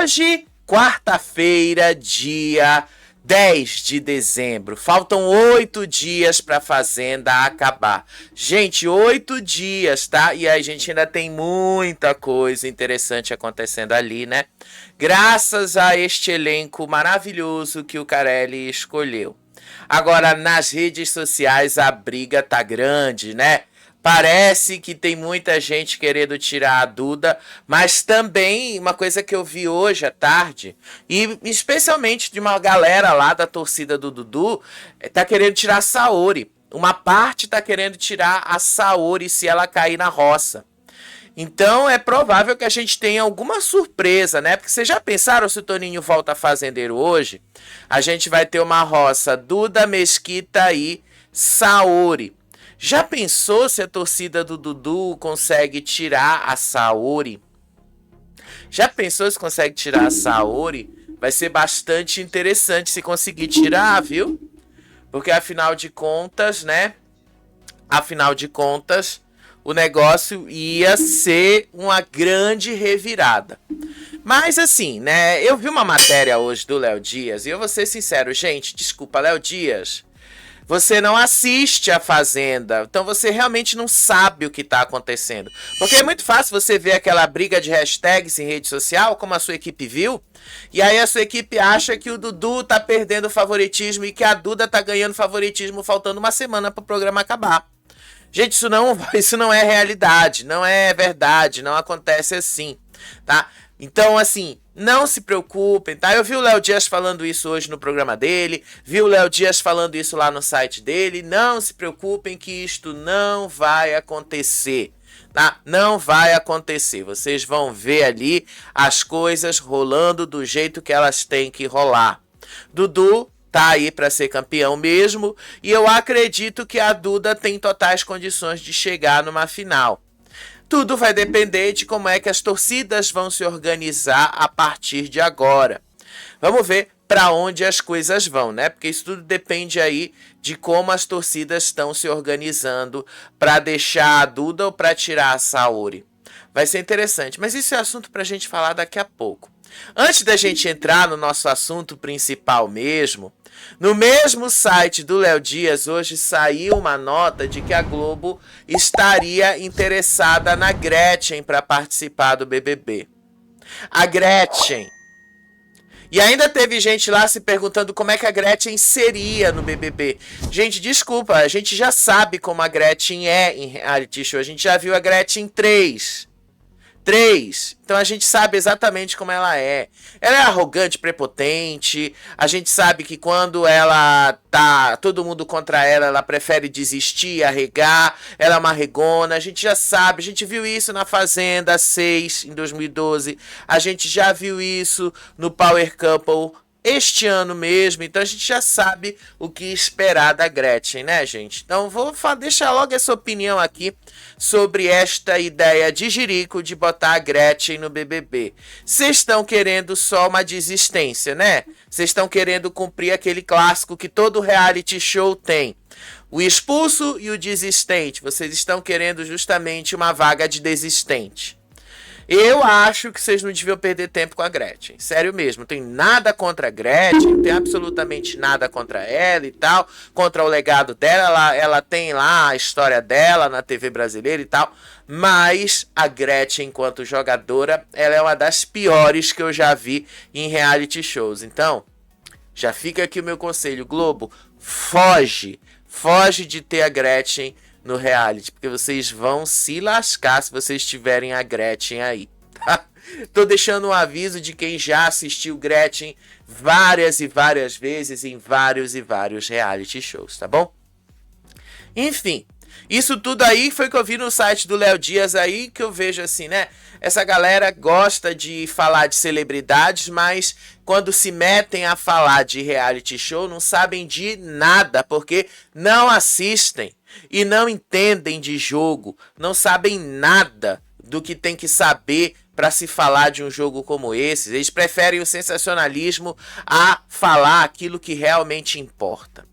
Hoje, quarta-feira, dia 10 de dezembro. Faltam 8 dias para a Fazenda acabar. Gente, 8 dias, tá? E a gente ainda tem muita coisa interessante acontecendo ali, né? Graças a este elenco maravilhoso que o Carelli escolheu. Agora, nas redes sociais, a briga tá grande, né? Parece que tem muita gente querendo tirar a Duda, mas também uma coisa que eu vi hoje à tarde, e especialmente de uma galera lá da torcida do Dudu, tá querendo tirar a Saori. Uma parte tá querendo tirar a Saori se ela cair na roça. Então é provável que a gente tenha alguma surpresa, né? Porque vocês já pensaram se o Toninho volta fazendeiro hoje? A gente vai ter uma roça Duda, Mesquita e Saori. Já pensou se a torcida do Dudu consegue tirar a Saori? Já pensou se consegue tirar a Saori? Vai ser bastante interessante se conseguir tirar, viu? Porque afinal de contas, né? Afinal de contas, o negócio ia ser uma grande revirada. Mas assim, né? Eu vi uma matéria hoje do Léo Dias e eu vou ser sincero, gente, desculpa, Léo Dias. Você não assiste a Fazenda, então você realmente não sabe o que está acontecendo. Porque é muito fácil você ver aquela briga de hashtags em rede social, como a sua equipe viu, e aí a sua equipe acha que o Dudu tá perdendo o favoritismo e que a Duda tá ganhando favoritismo faltando uma semana para o programa acabar. Gente, isso não é realidade, não é verdade, não acontece assim, tá? Então, assim, não se preocupem, tá? Eu vi o Léo Dias falando isso hoje no programa dele, vi o Léo Dias falando isso lá no site dele. Não se preocupem que isto não vai acontecer, tá? Não vai acontecer. Vocês vão ver ali as coisas rolando do jeito que elas têm que rolar. Dudu tá aí para ser campeão mesmo, e eu acredito que a Duda tem totais condições de chegar numa final. Tudo vai depender de como é que as torcidas vão se organizar a partir de agora. Vamos ver para onde as coisas vão, né? Porque isso tudo depende aí de como as torcidas estão se organizando para deixar a Duda ou para tirar a Saori. Vai ser interessante, mas isso é assunto para a gente falar daqui a pouco. Antes da gente entrar no nosso assunto principal mesmo, no mesmo site do Léo Dias hoje saiu uma nota de que a Globo estaria interessada na Gretchen para participar do BBB. A Gretchen. E ainda teve gente lá se perguntando como é que a Gretchen seria no BBB. Gente, desculpa, a gente já sabe como a Gretchen é em reality show. A gente já viu a Gretchen 3. Então a gente sabe exatamente como ela é. Ela é arrogante, prepotente. A gente sabe que quando ela tá todo mundo contra ela, ela prefere desistir, arregar. Ela é uma arregona. A gente já sabe. A gente viu isso na Fazenda 6 em 2012. A gente já viu isso no Power Couple este ano mesmo. Então a gente já sabe o que esperar da Gretchen, né, gente? Então vou deixar logo essa opinião aqui sobre esta ideia de Jerico de botar a Gretchen no BBB. Vocês estão querendo só uma desistência, né? Vocês estão querendo cumprir aquele clássico que todo reality show tem. O expulso e o desistente. Vocês estão querendo justamente uma vaga de desistente. Eu acho que vocês não deviam perder tempo com a Gretchen. Sério mesmo, não tem nada contra a Gretchen, não tem absolutamente nada contra ela e tal, contra o legado dela, ela tem lá a história dela na TV brasileira e tal, mas a Gretchen, enquanto jogadora, ela é uma das piores que eu já vi em reality shows. Então, já fica aqui o meu conselho, Globo, foge de ter a Gretchen no reality, porque vocês vão se lascar se vocês tiverem a Gretchen aí, tá? Tô deixando um aviso de quem já assistiu Gretchen várias e várias vezes em vários e vários reality shows, tá bom? Enfim, isso tudo aí foi que eu vi no site do Léo Dias aí, que eu vejo assim, né? Essa galera gosta de falar de celebridades, mas quando se metem a falar de reality show não sabem de nada, porque não assistem e não entendem de jogo, não sabem nada do que tem que saber para se falar de um jogo como esse. Eles preferem o sensacionalismo a falar aquilo que realmente importa.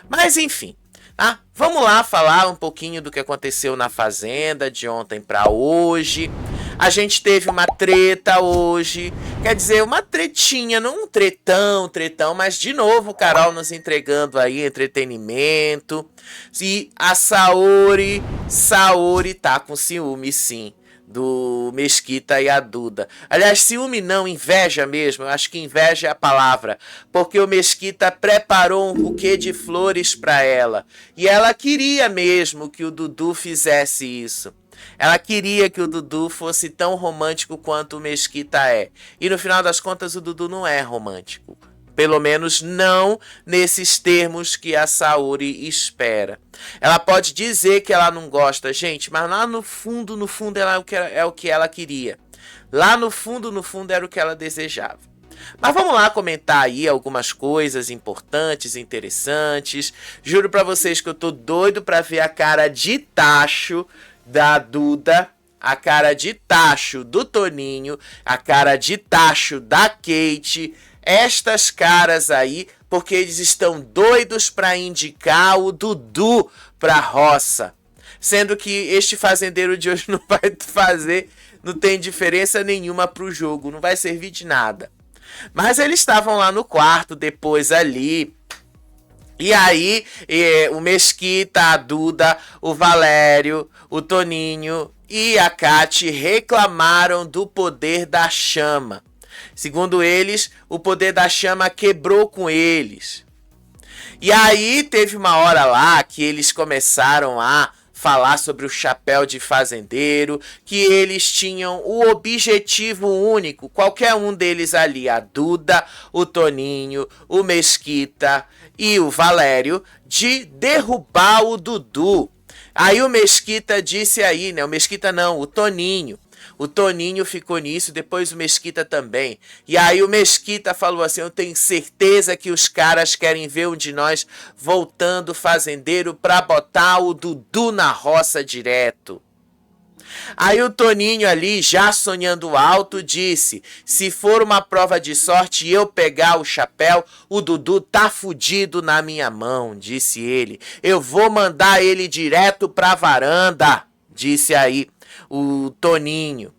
Mas enfim, tá? Vamos lá falar um pouquinho do que aconteceu na Fazenda de ontem para hoje. A gente teve uma treta hoje, quer dizer, uma tretinha, não um tretão, mas de novo Carol nos entregando aí entretenimento. E a Saori tá com ciúme sim, do Mesquita e a Duda. Aliás, ciúme não, inveja mesmo, eu acho que inveja é a palavra, porque o Mesquita preparou um buquê de flores para ela, e ela queria mesmo que o Dudu fizesse isso. Ela queria que o Dudu fosse tão romântico quanto o Mesquita é. E no final das contas o Dudu não é romântico. Pelo menos não nesses termos que a Saori espera. Ela pode dizer que ela não gosta, gente, mas lá no fundo ela é o que ela queria. Lá no fundo era o que ela desejava. Mas vamos lá comentar aí algumas coisas importantes, interessantes. Juro pra vocês que eu tô doido pra ver a cara de tacho da Duda, a cara de tacho do Toninho, a cara de tacho da Kate, estas caras aí, porque eles estão doidos para indicar o Dudu pra roça. Sendo que este fazendeiro de hoje não vai fazer, não tem diferença nenhuma pro jogo, não vai servir de nada. Mas eles estavam lá no quarto, depois ali. E aí, o Mesquita, a Duda, o Valério, o Toninho e a Kate reclamaram do poder da chama. Segundo eles, o poder da chama quebrou com eles. E aí teve uma hora lá que eles começaram a falar sobre o chapéu de fazendeiro, que eles tinham o objetivo único, qualquer um deles ali, a Duda, o Toninho, o Mesquita e o Valério, de derrubar o Dudu. Aí o Mesquita disse aí, né? O Mesquita não, o Toninho. O Toninho ficou nisso, depois o Mesquita também. E aí o Mesquita falou assim, eu tenho certeza que os caras querem ver um de nós voltando fazendeiro pra botar o Dudu na roça direto. Aí o Toninho ali, já sonhando alto, disse, se for uma prova de sorte e eu pegar o chapéu, o Dudu tá fudido na minha mão, disse ele. Eu vou mandar ele direto pra varanda, disse aí o Toninho.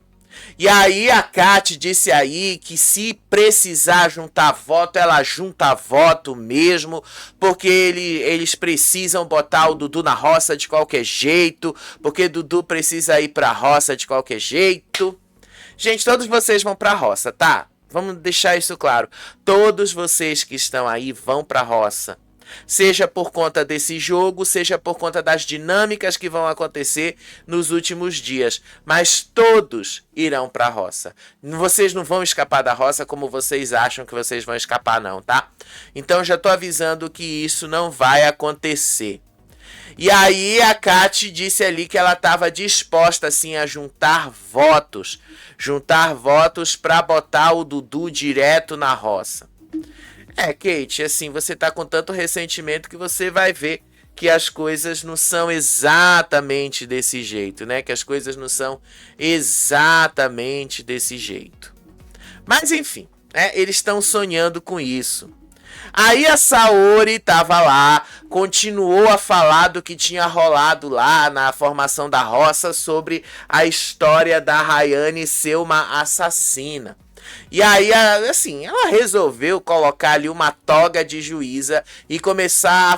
E aí a Kate disse aí que se precisar juntar voto, ela junta voto mesmo, porque eles precisam botar o Dudu na roça de qualquer jeito, porque Dudu precisa ir pra roça de qualquer jeito. Gente, todos vocês vão pra roça, tá? Vamos deixar isso claro. Todos vocês que estão aí vão pra roça. Seja por conta desse jogo, seja por conta das dinâmicas que vão acontecer nos últimos dias. Mas todos irão para a roça. Vocês não vão escapar da roça como vocês acham que vocês vão escapar não, tá? Então já tô avisando que isso não vai acontecer. E aí a Kate disse ali que ela estava disposta assim a juntar votos. Juntar votos para botar o Dudu direto na roça. Kate, assim, você tá com tanto ressentimento que você vai ver que as coisas não são exatamente desse jeito, né? Que as coisas não são exatamente desse jeito. Mas enfim, eles estão sonhando com isso. Aí a Saori tava lá, continuou a falar do que tinha rolado lá na formação da roça sobre a história da Rayane ser uma assassina. E aí, assim, ela resolveu colocar ali uma toga de juíza e começar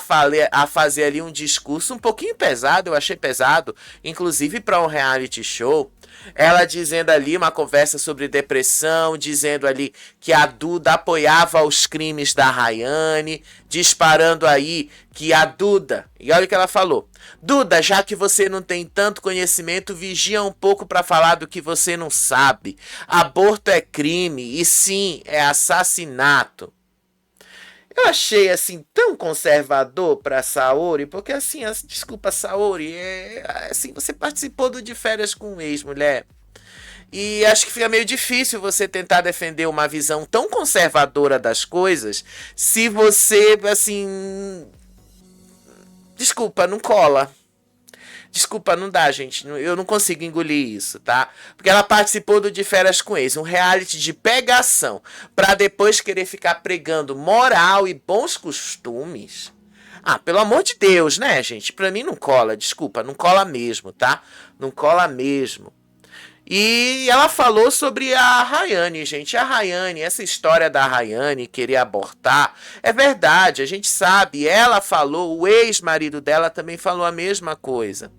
a fazer ali um discurso um pouquinho pesado, eu achei pesado, inclusive para um reality show. Ela dizendo ali uma conversa sobre depressão, dizendo ali que a Duda apoiava os crimes da Rayane, disparando aí que a Duda, e olha o que ela falou, Duda, já que você não tem tanto conhecimento, vigia um pouco para falar do que você não sabe. Aborto é crime e sim, é assassinato. Eu achei assim tão conservador para Saori, porque assim, desculpa Saori, assim, você participou do De Férias com o ex, mulher. E acho que fica meio difícil você tentar defender uma visão tão conservadora das coisas, se você, assim, desculpa, não cola. Desculpa, não dá, gente. Eu não consigo engolir isso, tá? Porque ela participou do De Férias com Ex, um reality de pegação, pra depois querer ficar pregando moral e bons costumes. Ah, pelo amor de Deus, né, gente? Pra mim não cola, desculpa, não cola mesmo, tá? Não cola mesmo. E ela falou sobre a Rayane, gente. A Rayane, essa história da Rayane querer abortar, é verdade, a gente sabe. Ela falou, o ex-marido dela também falou a mesma coisa.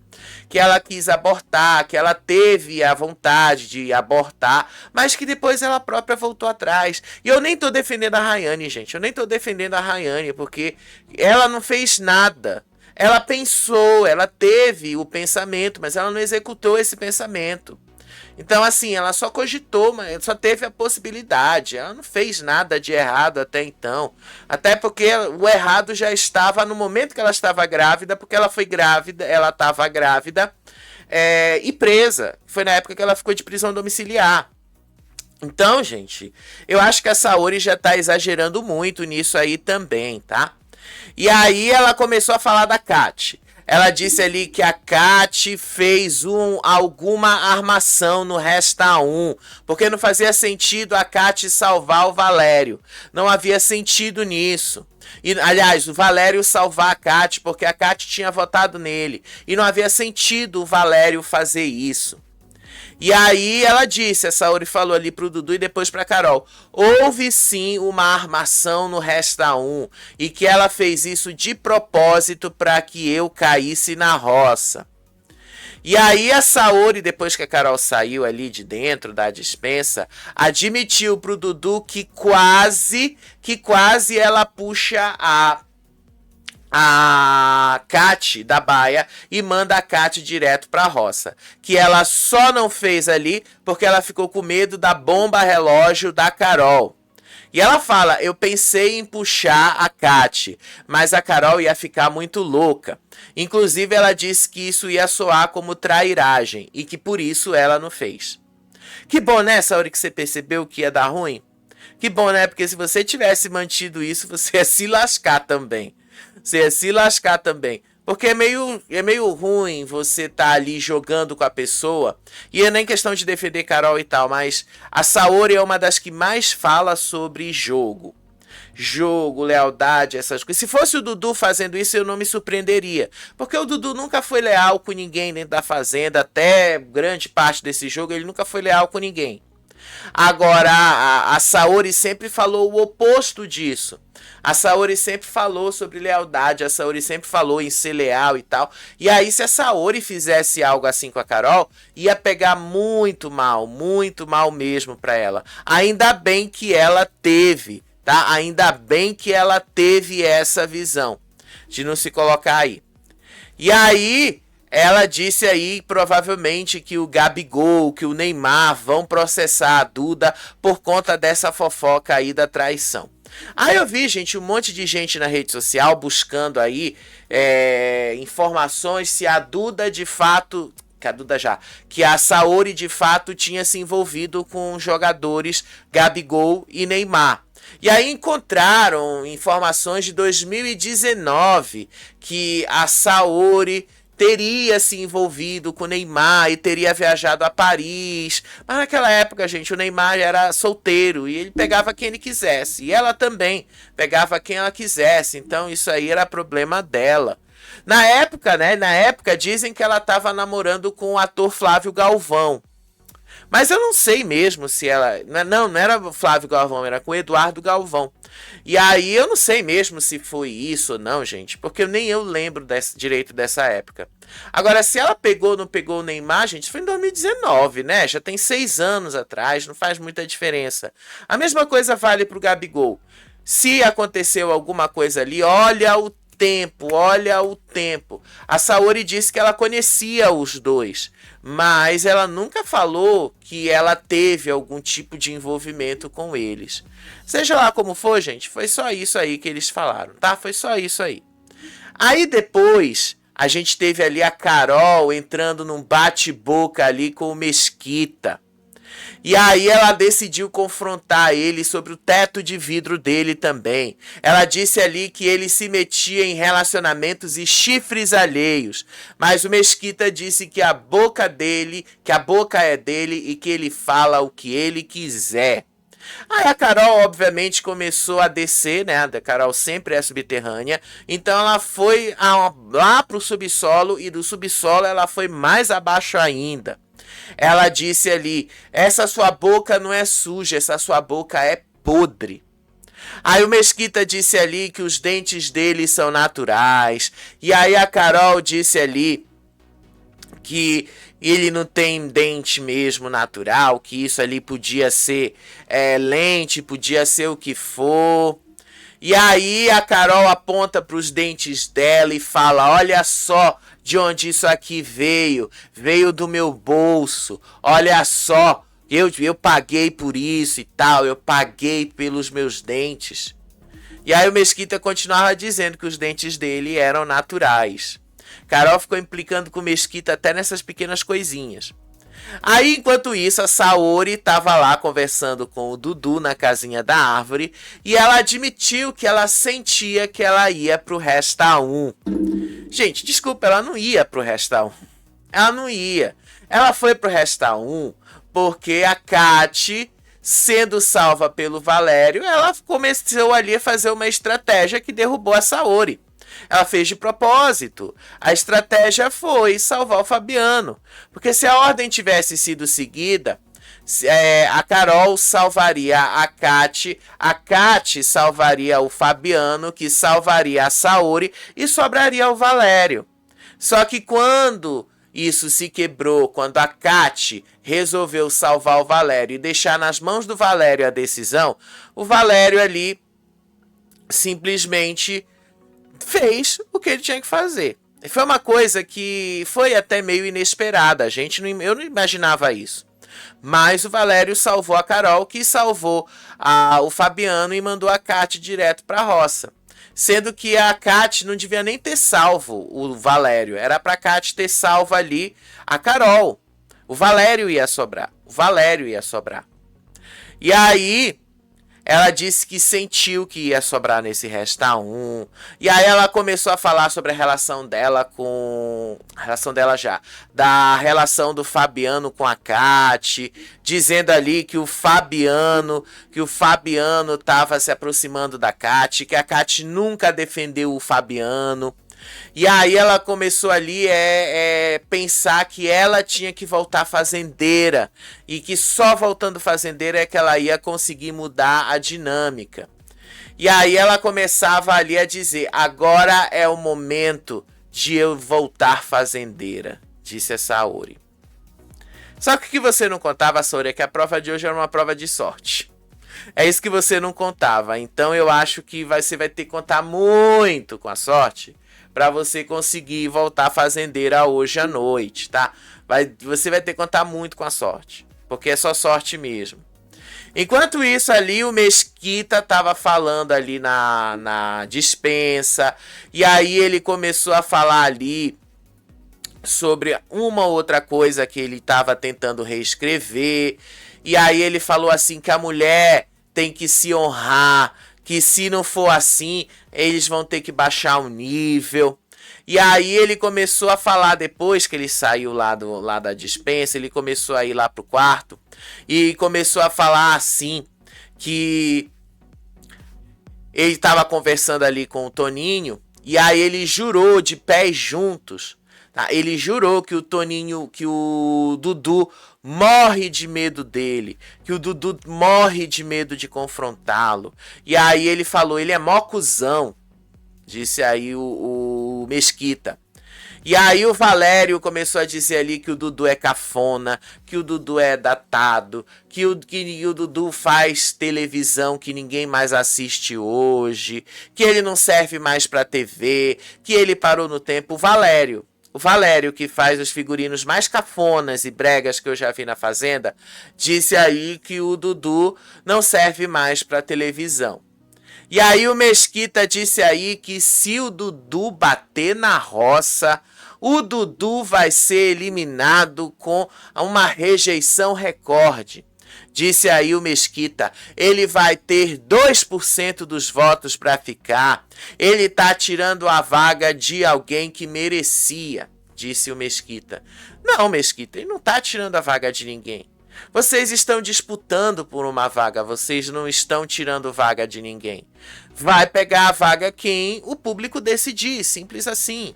Que ela quis abortar, que ela teve a vontade de abortar, mas que depois ela própria voltou atrás. E eu nem tô defendendo a Rayane, gente. Eu nem tô defendendo a Rayane, porque ela não fez nada. Ela pensou, ela teve o pensamento, mas ela não executou esse pensamento. Então, assim, ela só cogitou, mas só teve a possibilidade. Ela não fez nada de errado até então. Até porque o errado já estava no momento que ela estava grávida, porque ela foi grávida, ela estava grávida e presa. Foi na época que ela ficou de prisão domiciliar. Então, gente, eu acho que a Saori já tá exagerando muito nisso aí também, tá? E aí ela começou a falar da Kat. Ela disse ali que a Kat fez alguma armação no Resta 1, porque não fazia sentido a Kat salvar o Valério. Não havia sentido nisso. E, aliás, o Valério salvar a Kat, porque a Kat tinha votado nele. E não havia sentido o Valério fazer isso. E aí ela disse, a Saori falou ali pro Dudu e depois pra Carol, houve sim uma armação no Resta 1 e que ela fez isso de propósito para que eu caísse na roça. E aí a Saori, depois que a Carol saiu ali de dentro da despensa, admitiu pro Dudu que quase ela puxa a Kat da baia e manda a Kat direto pra roça. Que ela só não fez ali porque ela ficou com medo da bomba relógio da Carol. E ela fala, eu pensei em puxar a Kat, mas a Carol ia ficar muito louca. Inclusive ela disse que isso ia soar como trairagem e que por isso ela não fez. Que bom, né, Saori, que você percebeu que ia dar ruim? Que bom, né, porque se você tivesse mantido isso, você ia se lascar também. Você ia se lascar também. Porque é meio ruim você tá ali jogando com a pessoa. E é nem questão de defender Carol e tal, mas a Saori é uma das que mais fala sobre jogo. Jogo, lealdade, essas coisas. Se fosse o Dudu fazendo isso, eu não me surpreenderia. Porque o Dudu nunca foi leal com ninguém dentro da fazenda. Até grande parte desse jogo, ele nunca foi leal com ninguém. Agora, a Saori sempre falou o oposto disso. A Saori sempre falou sobre lealdade, a Saori sempre falou em ser leal e tal. E aí, se a Saori fizesse algo assim com a Carol, ia pegar muito mal mesmo pra ela. Ainda bem que ela teve, tá? Ainda bem que ela teve essa visão de não se colocar aí. E aí, ela disse aí, provavelmente, que o Gabigol, que o Neymar vão processar a Duda por conta dessa fofoca aí da traição. Aí eu vi, gente, um monte de gente na rede social buscando aí informações se a Duda de fato, que a Saori de fato tinha se envolvido com jogadores Gabigol e Neymar. E aí encontraram informações de 2019 que a Saori teria se envolvido com o Neymar e teria viajado a Paris. Mas naquela época, gente, o Neymar era solteiro e ele pegava quem ele quisesse. E ela também pegava quem ela quisesse. Então isso aí era problema dela. Na época, né? Na época dizem que ela estava namorando com o ator Flávio Galvão. Mas eu não sei mesmo se ela... Não era o Flávio Galvão, era com o Eduardo Galvão. E aí eu não sei mesmo se foi isso ou não, gente. Porque nem eu lembro direito dessa época. Agora, se ela pegou ou não pegou o Neymar, gente, foi em 2019, né? Já tem 6 anos atrás, não faz muita diferença. A mesma coisa vale pro Gabigol. Se aconteceu alguma coisa ali, olha o tempo. A Saori disse que ela conhecia os dois, mas ela nunca falou que ela teve algum tipo de envolvimento com eles. Seja lá como for, gente, foi só isso aí que eles falaram, tá? Foi só isso aí. Aí depois, a gente teve ali a Carol entrando num bate-boca ali com o Mesquita. E aí ela decidiu confrontar ele sobre o teto de vidro dele também. Ela disse ali que ele se metia em relacionamentos e chifres alheios. Mas o Mesquita disse que a boca é dele e que ele fala o que ele quiser. Aí a Carol, obviamente, começou a descer, né? A Carol sempre é subterrânea. Então ela foi lá pro subsolo e do subsolo ela foi mais abaixo ainda. Ela disse ali: essa sua boca não é suja, essa sua boca é podre. Aí o Mesquita disse ali que os dentes dele são naturais. E aí a Carol disse ali que ele não tem dente mesmo natural, que isso ali podia ser lente, podia ser o que for. E aí a Carol aponta para os dentes dela e fala: olha só de onde isso aqui veio. Veio do meu bolso. Olha só, eu paguei por isso e tal. Eu paguei pelos meus dentes. E aí o Mesquita continuava dizendo que os dentes dele eram naturais. Carol ficou implicando com o Mesquita até nessas pequenas coisinhas. Aí, enquanto isso, a Saori estava lá conversando com o Dudu na casinha da árvore e ela admitiu que ela sentia que ela ia pro Resta 1. Gente, desculpa, ela não ia pro Resta 1. Ela não ia. Ela foi pro Resta 1 porque a Kati, sendo salva pelo Valério, ela começou ali a fazer uma estratégia que derrubou a Saori. Ela fez de propósito. A estratégia foi salvar o Fabiano. Porque se a ordem tivesse sido seguida, a Carol salvaria a Kati salvaria o Fabiano, que salvaria a Saori e sobraria o Valério. Só que quando isso se quebrou, quando a Kati resolveu salvar o Valério e deixar nas mãos do Valério a decisão, o Valério ali simplesmente fez o que ele tinha que fazer. Foi uma coisa que foi até meio inesperada. Eu não imaginava isso. Mas o Valério salvou a Carol, que salvou o Fabiano e mandou a Kati direto para a roça. Sendo que a Kati não devia nem ter salvo o Valério. Era para a Kati ter salvo ali a Carol. O Valério ia sobrar. E aí ela disse que sentiu que ia sobrar nesse Resta 1. E aí ela começou a falar sobre a relação dela da relação do Fabiano com a Kati, dizendo ali que o Fabiano estava se aproximando da Kati, que a Kati nunca defendeu o Fabiano. E aí ela começou ali pensar que ela tinha que voltar fazendeira e que só voltando fazendeira é que ela ia conseguir mudar a dinâmica. E aí ela começava ali a dizer: agora é o momento de eu voltar fazendeira, disse a Saori. Só que o que você não contava, Saori, é que a prova de hoje era uma prova de sorte. É isso que você não contava. Então eu acho que você vai ter que contar muito com a sorte para você conseguir voltar fazendeira hoje à noite, tá? Você vai ter que contar muito com a sorte, porque é só sorte mesmo. Enquanto isso ali, o Mesquita tava falando ali na dispensa, e aí ele começou a falar ali sobre uma outra coisa que ele estava tentando reescrever, e aí ele falou assim que a mulher tem que se honrar, que se não for assim, eles vão ter que baixar o nível. E aí ele começou a falar, depois que ele saiu lá da dispensa, ele começou a ir lá pro quarto e começou a falar assim, que ele estava conversando ali com o Toninho, e aí ele jurou de pés juntos, tá? Ele jurou que o Toninho, que o Dudu morre de medo dele, que o Dudu morre de medo de confrontá-lo. E aí ele falou: ele é mó cuzão, disse aí o Mesquita. E aí o Valério começou a dizer ali que o Dudu é cafona, que o Dudu é datado, que o Dudu faz televisão que ninguém mais assiste hoje, que ele não serve mais pra TV, que ele parou no tempo. O Valério, que faz os figurinos mais cafonas e bregas que eu já vi na Fazenda, disse aí que o Dudu não serve mais pra televisão. E aí o Mesquita disse aí que se o Dudu bater na roça, o Dudu vai ser eliminado com uma rejeição recorde. Disse aí o Mesquita: ele vai ter 2% dos votos para ficar. Ele tá tirando a vaga de alguém que merecia, disse o Mesquita. Não, Mesquita, ele não tá tirando a vaga de ninguém. Vocês estão disputando por uma vaga, vocês não estão tirando vaga de ninguém. Vai pegar a vaga quem o público decidir, simples assim.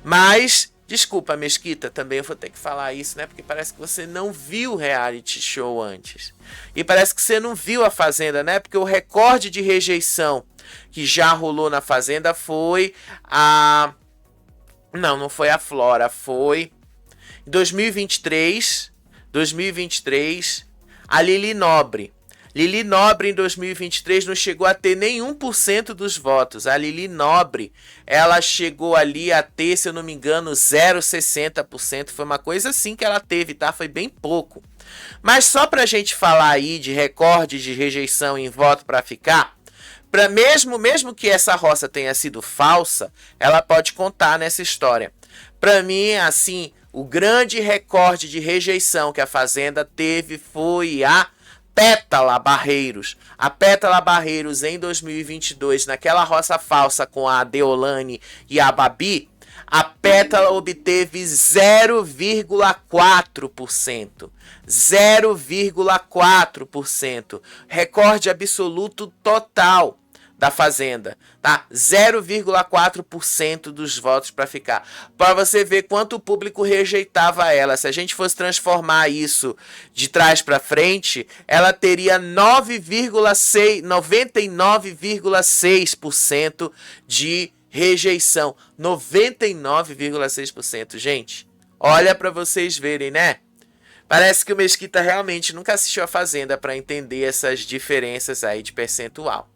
Mas Desculpa, Mesquita, também eu vou ter que falar isso, né? Porque parece que você não viu o reality show antes. E parece que você não viu a Fazenda, né? Porque o recorde de rejeição que já rolou na Fazenda foi a... Não foi a Flora, foi... Em 2023, a Lili Nobre. Lili Nobre em 2023 não chegou a ter nenhum por cento dos votos. A Lili Nobre, ela chegou ali a ter, se eu não me engano, 0,60%. Foi uma coisa assim que ela teve, tá? Foi bem pouco. Mas só pra gente falar aí de recorde de rejeição em voto pra ficar, mesmo que essa roça tenha sido falsa, ela pode contar nessa história. Pra mim, assim, o grande recorde de rejeição que a Fazenda teve foi a Pétala Barreiros. A Pétala Barreiros em 2022, naquela roça falsa com a Deolane e a Babi, a Pétala obteve 0,4%. 0,4%. Recorde absoluto total da Fazenda, tá? 0,4% dos votos para ficar. Para você ver quanto o público rejeitava ela. Se a gente fosse transformar isso de trás para frente, ela teria 99,6% de rejeição. 99,6%, gente. Olha para vocês verem, né? Parece que o Mesquita realmente nunca assistiu a Fazenda para entender essas diferenças aí de percentual.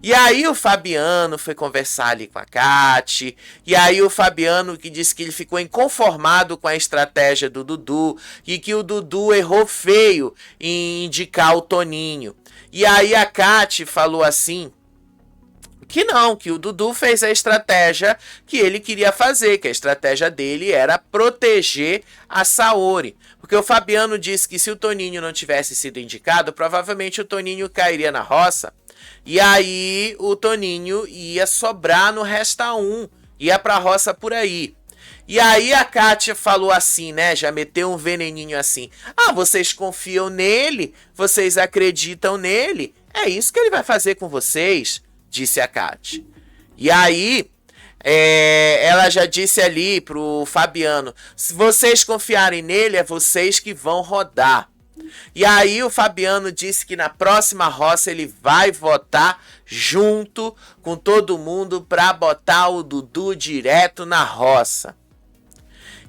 E aí o Fabiano foi conversar ali com a Kati, e aí o Fabiano que disse que ele ficou inconformado com a estratégia do Dudu, e que o Dudu errou feio em indicar o Toninho. E aí a Kati falou assim, que não, que o Dudu fez a estratégia que ele queria fazer, que a estratégia dele era proteger a Saori. Porque o Fabiano disse que se o Toninho não tivesse sido indicado, provavelmente o Toninho cairia na roça. E aí o Toninho ia sobrar no Resta 1, ia pra roça por aí. E aí a Kátia falou assim, né, já meteu um veneninho assim. Ah, vocês confiam nele? Vocês acreditam nele? É isso que ele vai fazer com vocês, disse a Kátia. E aí ela já disse ali pro Fabiano, se vocês confiarem nele, é vocês que vão rodar. E aí o Fabiano disse que na próxima roça ele vai votar junto com todo mundo para botar o Dudu direto na roça.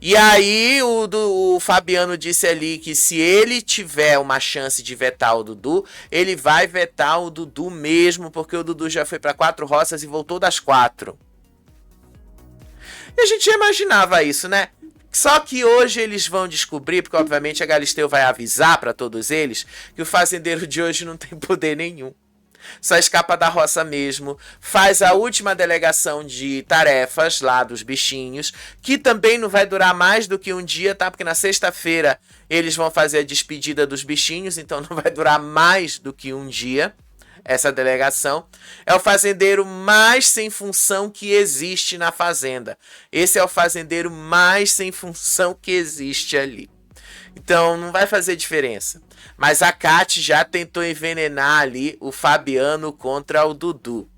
E aí o Fabiano disse ali que se ele tiver uma chance de vetar o Dudu, ele vai vetar o Dudu mesmo, porque o Dudu já foi para 4 roças e voltou das 4. E a gente já imaginava isso, né? Só que hoje eles vão descobrir, porque obviamente a Galisteu vai avisar para todos eles, que o fazendeiro de hoje não tem poder nenhum. Só escapa da roça mesmo, faz a última delegação de tarefas lá dos bichinhos, que também não vai durar mais do que um dia, tá? Porque na sexta-feira eles vão fazer a despedida dos bichinhos, então não vai durar mais do que um dia. Essa delegação é o fazendeiro mais sem função que existe na fazenda. Esse é o fazendeiro mais sem função que existe ali. Então não vai fazer diferença. Mas a Kati já tentou envenenar ali o Fabiano contra o Dudu.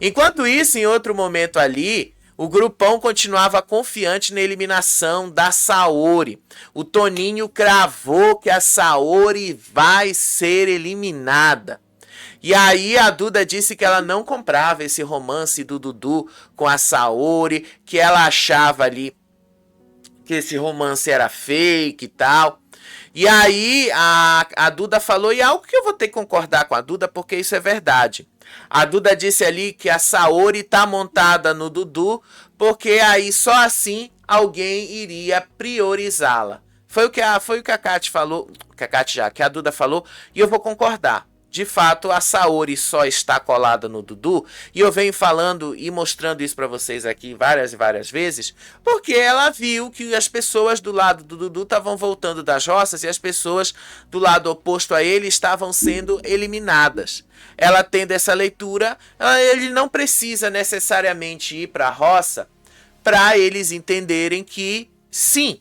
Enquanto isso, em outro momento ali, o grupão continuava confiante na eliminação da Saori. O Toninho cravou que a Saori vai ser eliminada. E aí a Duda disse que ela não comprava esse romance do Dudu com a Saori, que ela achava ali que esse romance era fake e tal. E aí a Duda falou, e algo que eu vou ter que concordar com a Duda, porque isso é verdade. A Duda disse ali que a Saori tá montada no Dudu, porque aí só assim alguém iria priorizá-la. Foi o que a Kati falou, que a Duda falou, e eu vou concordar. De fato, a Saori só está colada no Dudu, e eu venho falando e mostrando isso para vocês aqui várias e várias vezes, porque ela viu que as pessoas do lado do Dudu estavam voltando das roças e as pessoas do lado oposto a ele estavam sendo eliminadas. Ela tendo essa leitura, ele não precisa necessariamente ir para a roça para eles entenderem que, sim,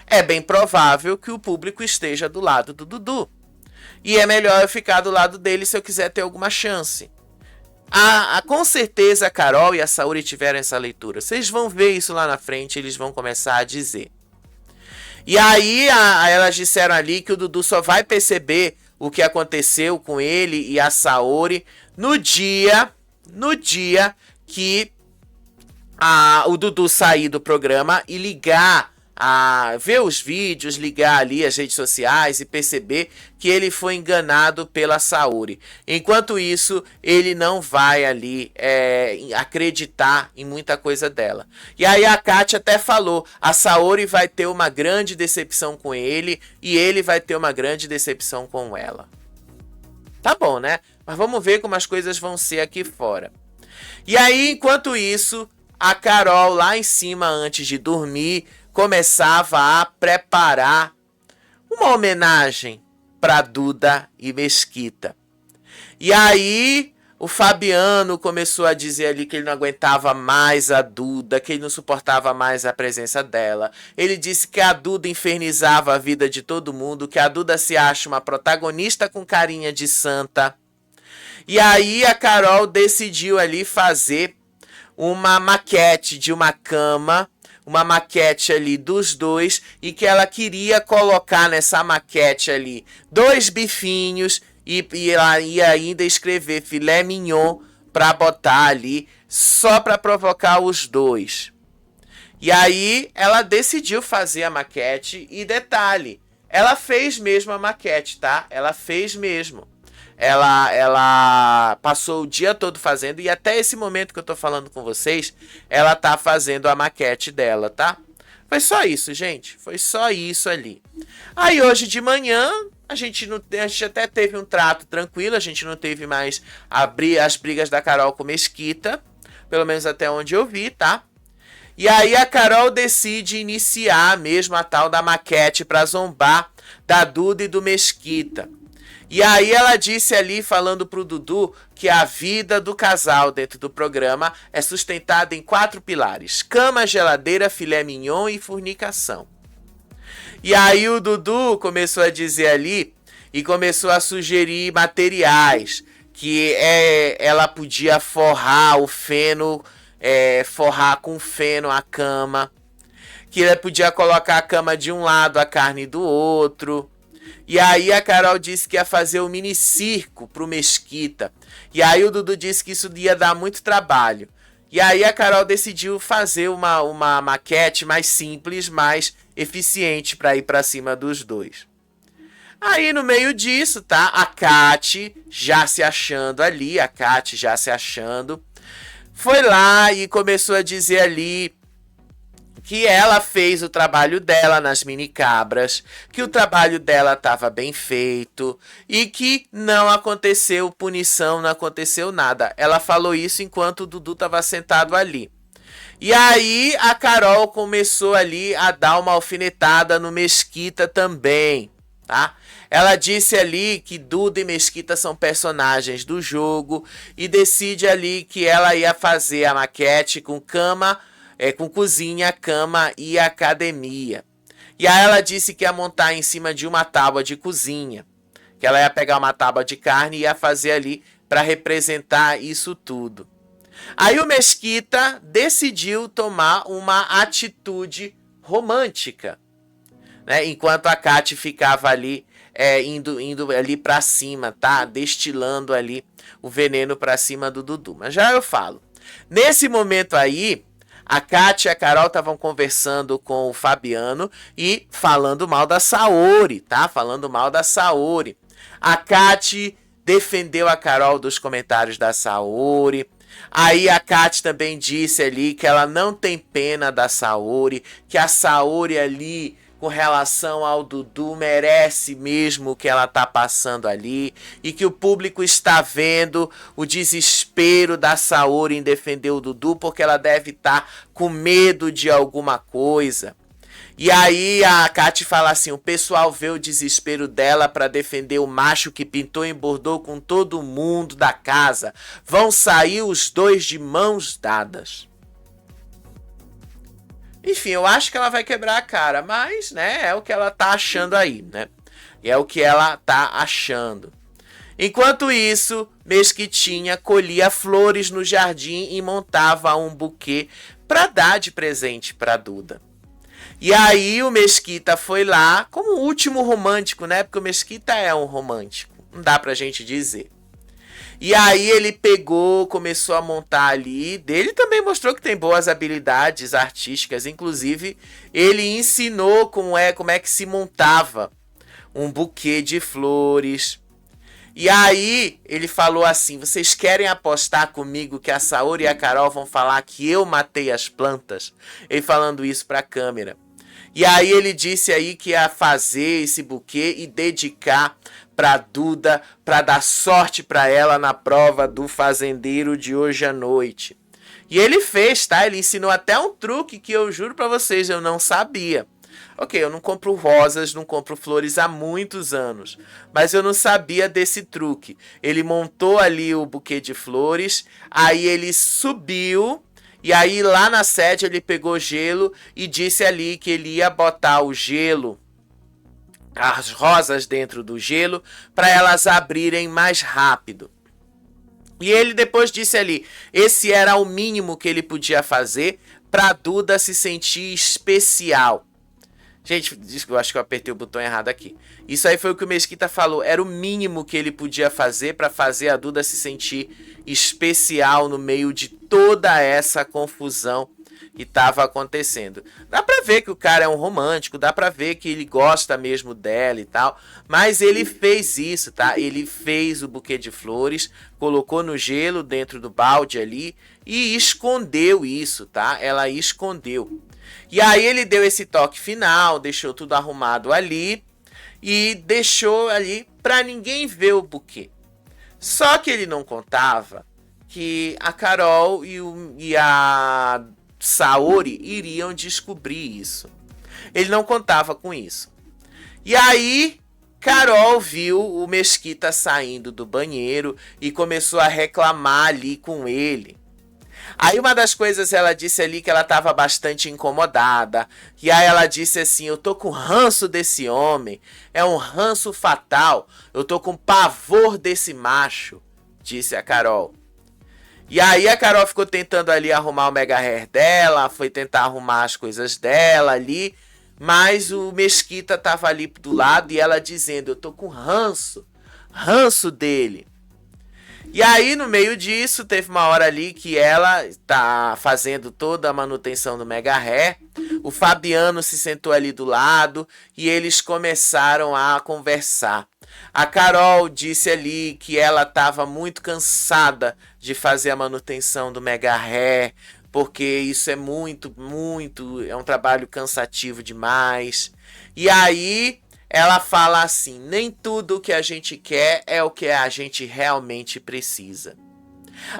é bem provável que o público esteja do lado do Dudu. E é melhor eu ficar do lado dele se eu quiser ter alguma chance. Com certeza a Carol e a Saori tiveram essa leitura. Vocês vão ver isso lá na frente, eles vão começar a dizer. E aí elas disseram ali que o Dudu só vai perceber o que aconteceu com ele e a Saori no dia que o Dudu sair do programa e ligar, ver os vídeos, ligar ali as redes sociais e perceber que ele foi enganado pela Saori. Enquanto isso, ele não vai ali acreditar em muita coisa dela. E aí a Kátia até falou, a Saori vai ter uma grande decepção com ele e ele vai ter uma grande decepção com ela. Tá bom, né? Mas vamos ver como as coisas vão ser aqui fora. E aí, enquanto isso, a Carol lá em cima, antes de dormir, começava a preparar uma homenagem para Duda e Mesquita. E aí o Fabiano começou a dizer ali que ele não aguentava mais a Duda, que ele não suportava mais a presença dela. Ele disse que a Duda infernizava a vida de todo mundo, que a Duda se acha uma protagonista com carinha de santa. E aí a Carol decidiu ali fazer uma maquete de uma cama, uma maquete ali dos dois, e que ela queria colocar nessa maquete ali 2 bifinhos e ela ia ainda escrever filé mignon para botar ali, só para provocar os dois. E aí ela decidiu fazer a maquete e detalhe, ela fez mesmo a maquete, tá? Ela fez mesmo. Ela passou o dia todo fazendo e até esse momento que eu tô falando com vocês, ela tá fazendo a maquete dela, tá? Foi só isso, gente. Foi só isso ali. Aí hoje de manhã, a gente até teve um trato tranquilo, a gente não teve mais as brigas da Carol com Mesquita, pelo menos até onde eu vi, tá? E aí a Carol decide iniciar mesmo a tal da maquete pra zombar da Duda e do Mesquita. E aí ela disse ali, falando pro Dudu, que a vida do casal dentro do programa é sustentada em 4 pilares: cama, geladeira, filé mignon e fornicação. E aí o Dudu começou a dizer ali e começou a sugerir materiais, que ela podia forrar o feno, forrar com feno a cama, que ela podia colocar a cama de um lado, a carne do outro. E aí a Carol disse que ia fazer o mini circo pro Mesquita. E aí o Dudu disse que isso ia dar muito trabalho. E aí a Carol decidiu fazer uma maquete mais simples, mais eficiente para ir para cima dos dois. Aí no meio disso, tá? A Kati já se achando ali, foi lá e começou a dizer ali que ela fez o trabalho dela nas mini cabras, que o trabalho dela estava bem feito e que não aconteceu punição, não aconteceu nada. Ela falou isso enquanto o Dudu estava sentado ali. E aí a Carol começou ali a dar uma alfinetada no Mesquita também, tá? Ela disse ali que Duda e Mesquita são personagens do jogo e decide ali que ela ia fazer a maquete com cama, com cozinha, cama e academia. E aí ela disse que ia montar em cima de uma tábua de cozinha, que ela ia pegar uma tábua de carne e ia fazer ali para representar isso tudo. Aí o Mesquita decidiu tomar uma atitude romântica, né? Enquanto a Kati ficava ali indo ali para cima, tá? Destilando ali o veneno para cima do Dudu. Mas já eu falo. Nesse momento aí, a Kati e a Carol estavam conversando com o Fabiano e falando mal da Saori, tá? Falando mal da Saori. A Kati defendeu a Carol dos comentários da Saori. Aí a Kati também disse ali que ela não tem pena da Saori, que a Saori ali, com relação ao Dudu, merece mesmo o que ela tá passando ali, e que o público está vendo o desespero da Saori em defender o Dudu, porque ela deve estar com medo de alguma coisa. E aí a Kati fala assim, o pessoal vê o desespero dela para defender o macho que pintou e bordou com todo mundo da casa. Vão sair os dois de mãos dadas. Enfim, eu acho que ela vai quebrar a cara, mas, né, é o que ela tá achando aí, né? É o que ela tá achando. Enquanto isso, Mesquitinha colhia flores no jardim e montava um buquê para dar de presente para Duda. E aí o Mesquita foi lá como o último romântico, né? Porque o Mesquita é um romântico, não dá pra gente dizer. E aí ele pegou, começou a montar ali. Ele também mostrou que tem boas habilidades artísticas. Inclusive, ele ensinou como é que se montava um buquê de flores. E aí ele falou assim: vocês querem apostar comigo que a Saori e a Carol vão falar que eu matei as plantas? Ele falando isso para a câmera. E aí ele disse aí que ia fazer esse buquê e dedicar para Duda, para dar sorte para ela na prova do fazendeiro de hoje à noite. E ele fez, tá? Ele ensinou até um truque que eu juro para vocês, eu não sabia. Ok, eu não compro rosas, não compro flores há muitos anos, mas eu não sabia desse truque. Ele montou ali o buquê de flores, aí ele subiu. E aí lá na sede ele pegou gelo e disse ali que ele ia botar o gelo, as rosas dentro do gelo, para elas abrirem mais rápido. E ele depois disse ali, esse era o mínimo que ele podia fazer para Duda se sentir especial. Gente, eu acho que eu apertei o botão errado aqui. Isso aí foi o que o Mesquita falou. Era o mínimo que ele podia fazer para fazer a Duda se sentir especial no meio de toda essa confusão que estava acontecendo. Dá pra ver que o cara é um romântico, dá pra ver que ele gosta mesmo dela e tal. Mas ele fez isso, tá? Ele fez o buquê de flores, colocou no gelo dentro do balde ali e escondeu isso, tá? Ela escondeu. E aí ele deu esse toque final, deixou tudo arrumado ali e deixou ali para ninguém ver o buquê. Só que ele não contava que a Carol e a Saori iriam descobrir isso. Ele não contava com isso. E aí Carol viu o Mesquita saindo do banheiro e começou a reclamar ali com ele. Aí uma das coisas ela disse ali que ela estava bastante incomodada. E aí ela disse assim, eu tô com ranço desse homem. É um ranço fatal. Eu tô com pavor desse macho, disse a Carol. E aí a Carol ficou tentando ali arrumar o mega hair dela. Foi tentar arrumar as coisas dela ali. Mas o Mesquita tava ali do lado e ela dizendo, eu tô com ranço dele. E aí, no meio disso, teve uma hora ali que ela tá fazendo toda a manutenção do mega hair. O Fabiano se sentou ali do lado e eles começaram a conversar. A Carol disse ali que ela estava muito cansada de fazer a manutenção do mega hair, porque isso é é um trabalho cansativo demais. E aí ela fala assim, nem tudo o que a gente quer é o que a gente realmente precisa.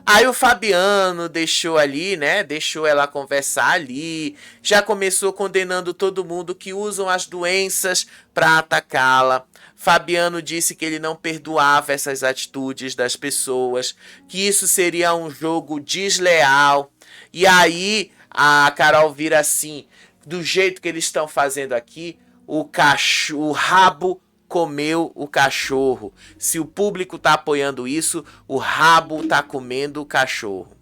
Aí o Fabiano deixou ali, né? Deixou ela conversar ali. Já começou condenando todo mundo que usam as doenças para atacá-la. Fabiano disse que ele não perdoava essas atitudes das pessoas, que isso seria um jogo desleal. E aí a Carol vira assim, do jeito que eles estão fazendo aqui, o rabo comeu o cachorro. Se o público tá apoiando isso, o rabo tá comendo o cachorro.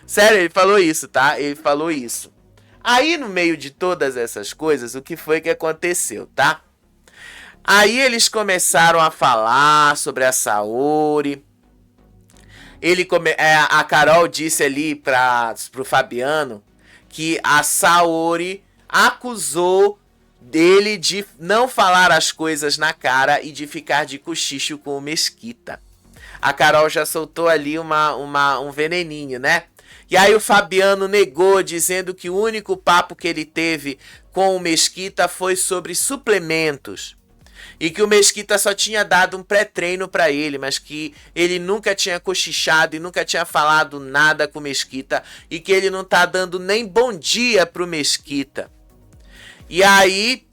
Sério, ele falou isso, tá? Ele falou isso. Aí, no meio de todas essas coisas, o que foi que aconteceu, tá? Aí eles começaram a falar sobre a Saori. A Carol disse ali pro Fabiano que a Saori acusou dele de não falar as coisas na cara e de ficar de cochicho com o Mesquita. A Carol já soltou ali um veneninho, né? E aí o Fabiano negou, dizendo que o único papo que ele teve com o Mesquita foi sobre suplementos. E que o Mesquita só tinha dado um pré-treino para ele, mas que ele nunca tinha cochichado e nunca tinha falado nada com o Mesquita. E que ele não tá dando nem bom dia pro Mesquita. E aí,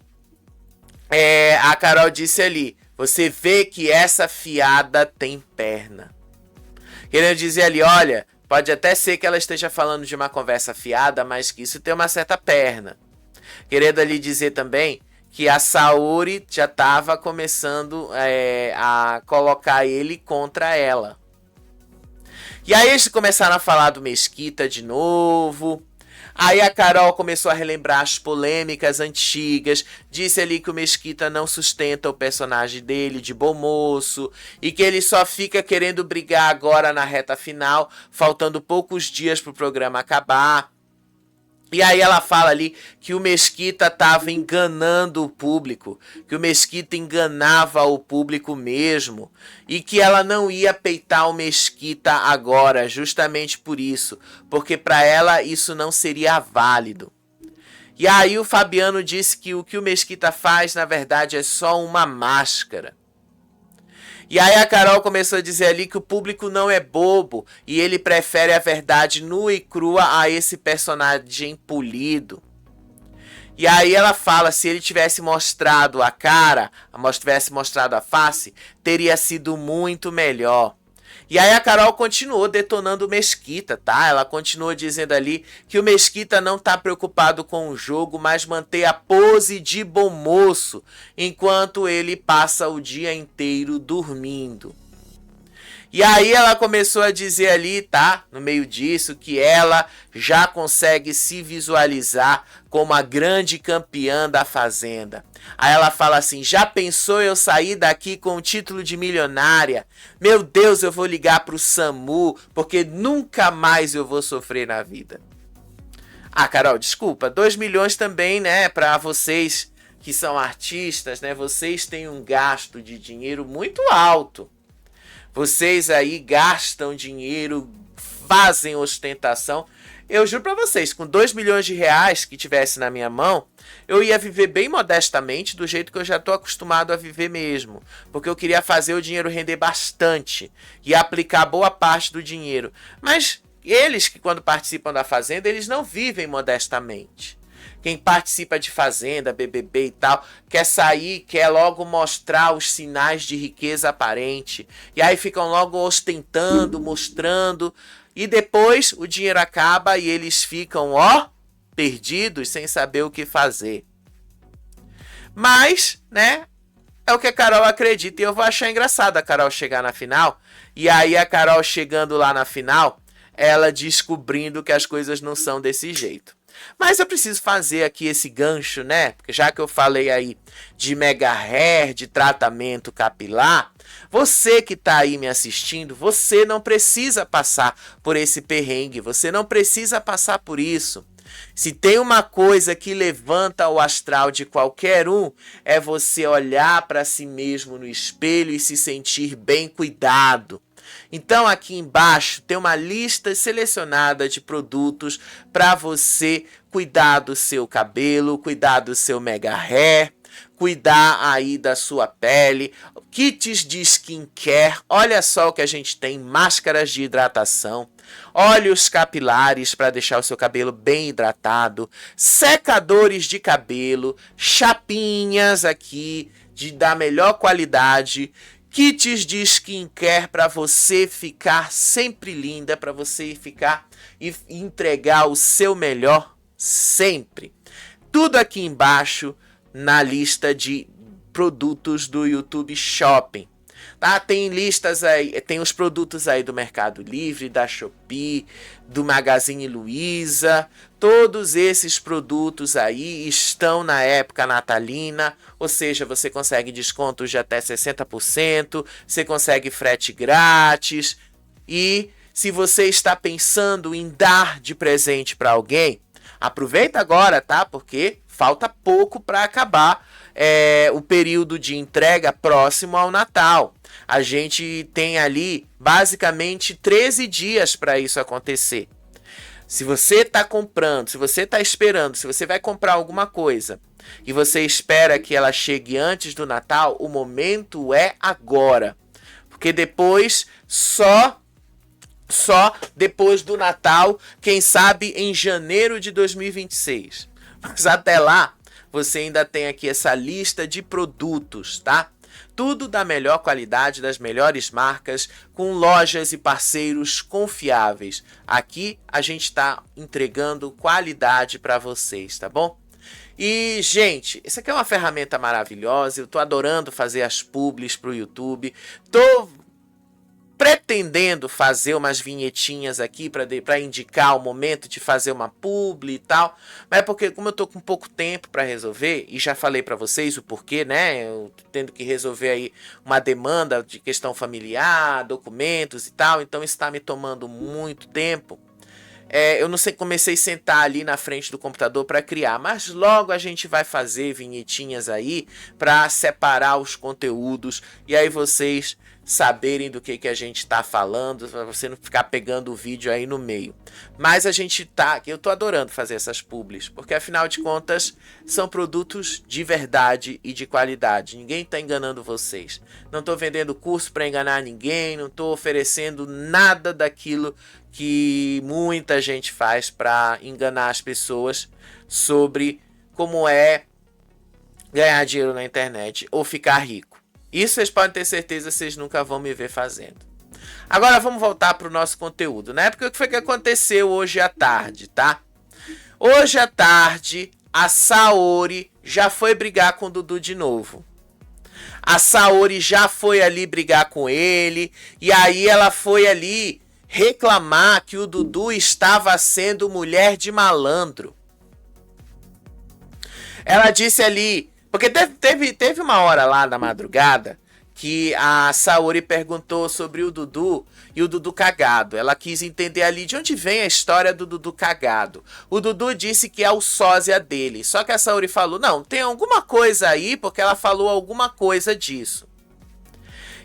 a Carol disse ali, você vê que essa fiada tem perna. Querendo dizer ali, olha, pode até ser que ela esteja falando de uma conversa fiada, mas que isso tem uma certa perna. Querendo ali dizer também que a Saori já estava começando a colocar ele contra ela. E aí eles começaram a falar do Mesquita de novo. Aí a Carol começou a relembrar as polêmicas antigas, disse ali que o Mesquita não sustenta o personagem dele de bom moço e que ele só fica querendo brigar agora na reta final, faltando poucos dias para o programa acabar. E aí ela fala ali que o Mesquita estava enganando o público, que o Mesquita enganava o público mesmo e que ela não ia peitar o Mesquita agora, justamente por isso, porque para ela isso não seria válido. E aí o Fabiano disse que o Mesquita faz, na verdade, é só uma máscara. E aí a Carol começou a dizer ali que o público não é bobo e ele prefere a verdade nua e crua a esse personagem polido. E aí ela fala, se ele tivesse mostrado a cara, tivesse mostrado a face, teria sido muito melhor. E aí a Carol continuou detonando o Mesquita, tá? Ela continuou dizendo ali que o Mesquita não tá preocupado com o jogo, mas manter a pose de bom moço, enquanto ele passa o dia inteiro dormindo. E aí ela começou a dizer ali, tá? No meio disso, que ela já consegue se visualizar como a grande campeã da Fazenda. Aí ela fala assim, já pensou eu sair daqui com o título de milionária? Meu Deus, eu vou ligar pro SAMU, porque nunca mais eu vou sofrer na vida. Ah, Carol, desculpa, 2 milhões também, né, pra vocês que são artistas, né? Vocês têm um gasto de dinheiro muito alto. Vocês aí gastam dinheiro, fazem ostentação. Eu juro pra vocês, com 2 milhões de reais que tivesse na minha mão, eu ia viver bem modestamente, do jeito que eu já tô acostumado a viver mesmo. Porque eu queria fazer o dinheiro render bastante e aplicar boa parte do dinheiro. Mas eles que quando participam da Fazenda, eles não vivem modestamente. Quem participa de Fazenda, BBB e tal, quer sair, quer logo mostrar os sinais de riqueza aparente. E aí ficam logo ostentando, mostrando. E depois o dinheiro acaba e eles ficam, ó, perdidos, sem saber o que fazer. Mas, né, é o que a Carol acredita. E eu vou achar engraçado a Carol chegar na final. E aí a Carol chegando lá na final, ela descobrindo que as coisas não são desse jeito. Mas eu preciso fazer aqui esse gancho, né? Porque já que eu falei aí de mega hair, de tratamento capilar, você que tá aí me assistindo, você não precisa passar por esse perrengue, você não precisa passar por isso. Se tem uma coisa que levanta o astral de qualquer um, é você olhar para si mesmo no espelho e se sentir bem cuidado. Então aqui embaixo tem uma lista selecionada de produtos para você cuidar do seu cabelo, cuidar do seu mega hair, cuidar aí da sua pele, kits de skincare, olha só o que a gente tem, máscaras de hidratação, óleos capilares para deixar o seu cabelo bem hidratado, secadores de cabelo, chapinhas aqui da melhor qualidade, kits de skincare para você ficar sempre linda, para você ficar e entregar o seu melhor sempre. Tudo aqui embaixo na lista de produtos do YouTube Shopping. Tá? Tem listas aí, tem os produtos aí do Mercado Livre, da Shopee, do Magazine Luiza. Todos esses produtos aí estão na época natalina, ou seja, você consegue descontos de até 60%, você consegue frete grátis. E se você está pensando em dar de presente para alguém, aproveita agora, tá? Porque falta pouco para acabar o período de entrega próximo ao Natal. A gente tem ali basicamente 13 dias para isso acontecer. Se você está comprando, se você está esperando, se você vai comprar alguma coisa e você espera que ela chegue antes do Natal, o momento é agora. Porque depois, só depois do Natal, quem sabe em janeiro de 2026. Mas até lá, você ainda tem aqui essa lista de produtos, tá? Tudo da melhor qualidade, das melhores marcas, com lojas e parceiros confiáveis. Aqui a gente está entregando qualidade para vocês, tá bom? E, gente, isso aqui é uma ferramenta maravilhosa. Eu tô adorando fazer as publis pro YouTube. Tô pretendendo fazer umas vinhetinhas aqui para indicar o momento de fazer uma publi e tal, mas é porque como eu tô com pouco tempo para resolver, e já falei para vocês o porquê, né, eu tendo que resolver aí uma demanda de questão familiar, documentos e tal, então isso está me tomando muito tempo. Eu não sei, comecei a sentar ali na frente do computador para criar, mas logo a gente vai fazer vinhetinhas aí para separar os conteúdos e aí vocês saberem do que a gente está falando, para você não ficar pegando o vídeo aí no meio. Mas eu tô adorando fazer essas publis, porque afinal de contas são produtos de verdade e de qualidade. Ninguém está enganando vocês. Não estou vendendo curso para enganar ninguém, não estou oferecendo nada daquilo que muita gente faz para enganar as pessoas sobre como é ganhar dinheiro na internet ou ficar rico. Isso vocês podem ter certeza que vocês nunca vão me ver fazendo. Agora vamos voltar para o nosso conteúdo, né? Porque o que foi que aconteceu hoje à tarde, tá? Hoje à tarde, a Saori já foi brigar com o Dudu de novo. A Saori já foi ali brigar com ele, e aí ela foi ali reclamar que o Dudu estava sendo mulher de malandro. Ela disse ali, porque teve uma hora lá na madrugada que a Saori perguntou sobre o Dudu e o Dudu cagado. Ela quis entender ali de onde vem a história do Dudu cagado. O Dudu disse que é o sósia dele, só que a Saori falou, não, tem alguma coisa aí, porque ela falou alguma coisa disso.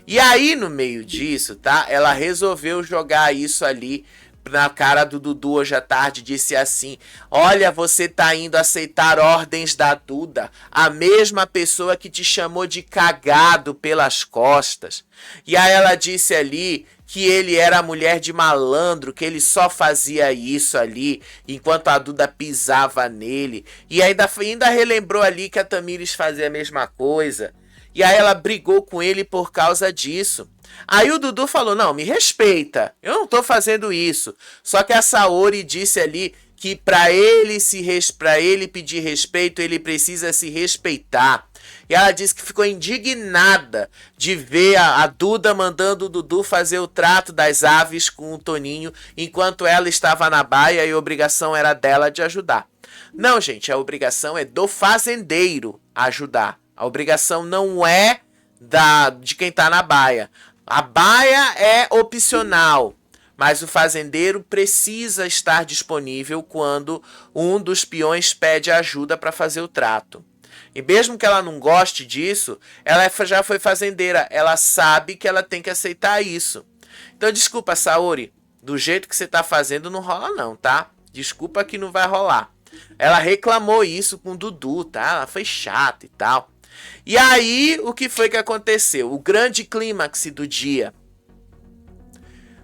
E aí, no meio disso, tá? Ela resolveu jogar isso ali na cara do Dudu hoje à tarde, disse assim, olha, você tá indo aceitar ordens da Duda, a mesma pessoa que te chamou de cagado pelas costas. E aí ela disse ali que ele era mulher de malandro, que ele só fazia isso ali, enquanto a Duda pisava nele. E ainda relembrou ali que a Tamires fazia a mesma coisa. E aí ela brigou com ele por causa disso. Aí o Dudu falou, não, me respeita, eu não tô fazendo isso. Só que a Saori disse ali que para ele pedir respeito, ele precisa se respeitar. E ela disse que ficou indignada de ver a Duda mandando o Dudu fazer o trato das aves com o Toninho, enquanto ela estava na baia e a obrigação era dela de ajudar. Não, gente, a obrigação é do fazendeiro ajudar. A obrigação não é de quem está na baia. A baia é opcional, mas o fazendeiro precisa estar disponível quando um dos peões pede ajuda para fazer o trato. E mesmo que ela não goste disso, ela já foi fazendeira, ela sabe que ela tem que aceitar isso. Então desculpa, Saori, do jeito que você está fazendo não rola não, tá? Desculpa que não vai rolar. Ela reclamou isso com o Dudu, tá? Ela foi chata e tal. E aí, o que foi que aconteceu? O grande clímax do dia.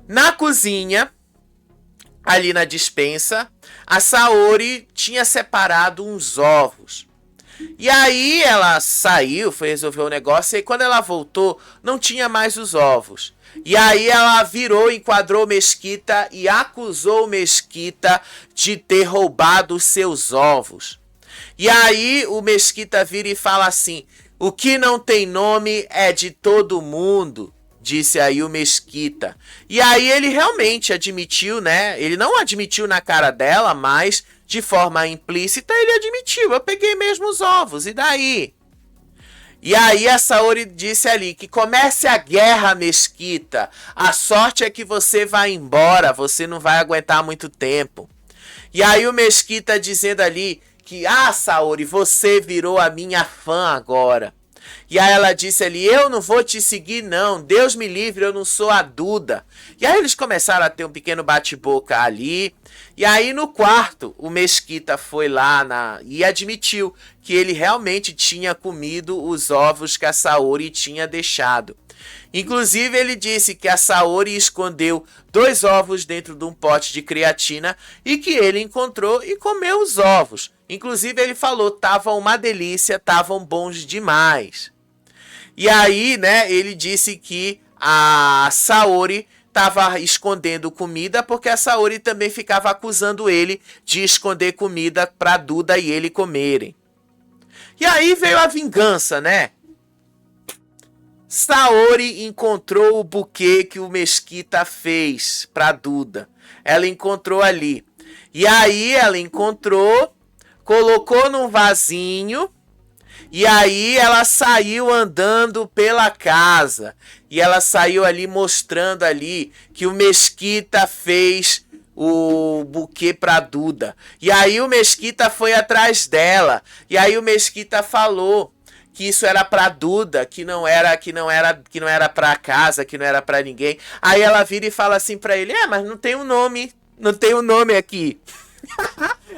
Na cozinha, ali na despensa, a Saori tinha separado uns ovos. E aí ela saiu, foi resolver o negócio, e quando ela voltou, não tinha mais os ovos. E aí ela virou, enquadrou o Mesquita e acusou o Mesquita de ter roubado os seus ovos. E aí o Mesquita vira e fala assim, o que não tem nome é de todo mundo, disse aí o Mesquita. E aí ele realmente admitiu, né? Ele não admitiu na cara dela, mas de forma implícita ele admitiu, eu peguei mesmo os ovos, e daí? E aí a Saori disse ali que comece a guerra, Mesquita. A sorte é que você vai embora, você não vai aguentar muito tempo. E aí o Mesquita dizendo ali que, Saori, você virou a minha fã agora. E aí ela disse ali, eu não vou te seguir não, Deus me livre, eu não sou a Duda. E aí eles começaram a ter um pequeno bate-boca ali. E aí no quarto, o Mesquita foi lá e admitiu que ele realmente tinha comido os ovos que a Saori tinha deixado. Inclusive ele disse que a Saori escondeu 2 ovos dentro de um pote de creatina e que ele encontrou e comeu os ovos. Inclusive ele falou, estavam uma delícia, estavam bons demais. E aí, né, ele disse que a Saori estava escondendo comida porque a Saori também ficava acusando ele de esconder comida para Duda e ele comerem. E aí veio a vingança, né? Saori encontrou o buquê que o Mesquita fez pra Duda. Ela encontrou ali. E aí ela encontrou, colocou num vasinho. E aí ela saiu andando pela casa. E ela saiu ali mostrando ali que o Mesquita fez o buquê pra Duda. E aí o Mesquita foi atrás dela. E aí o Mesquita falou que isso era pra Duda, que não era pra casa, que não era pra ninguém. Aí ela vira e fala assim pra ele: mas não tem um nome, não tem um nome aqui.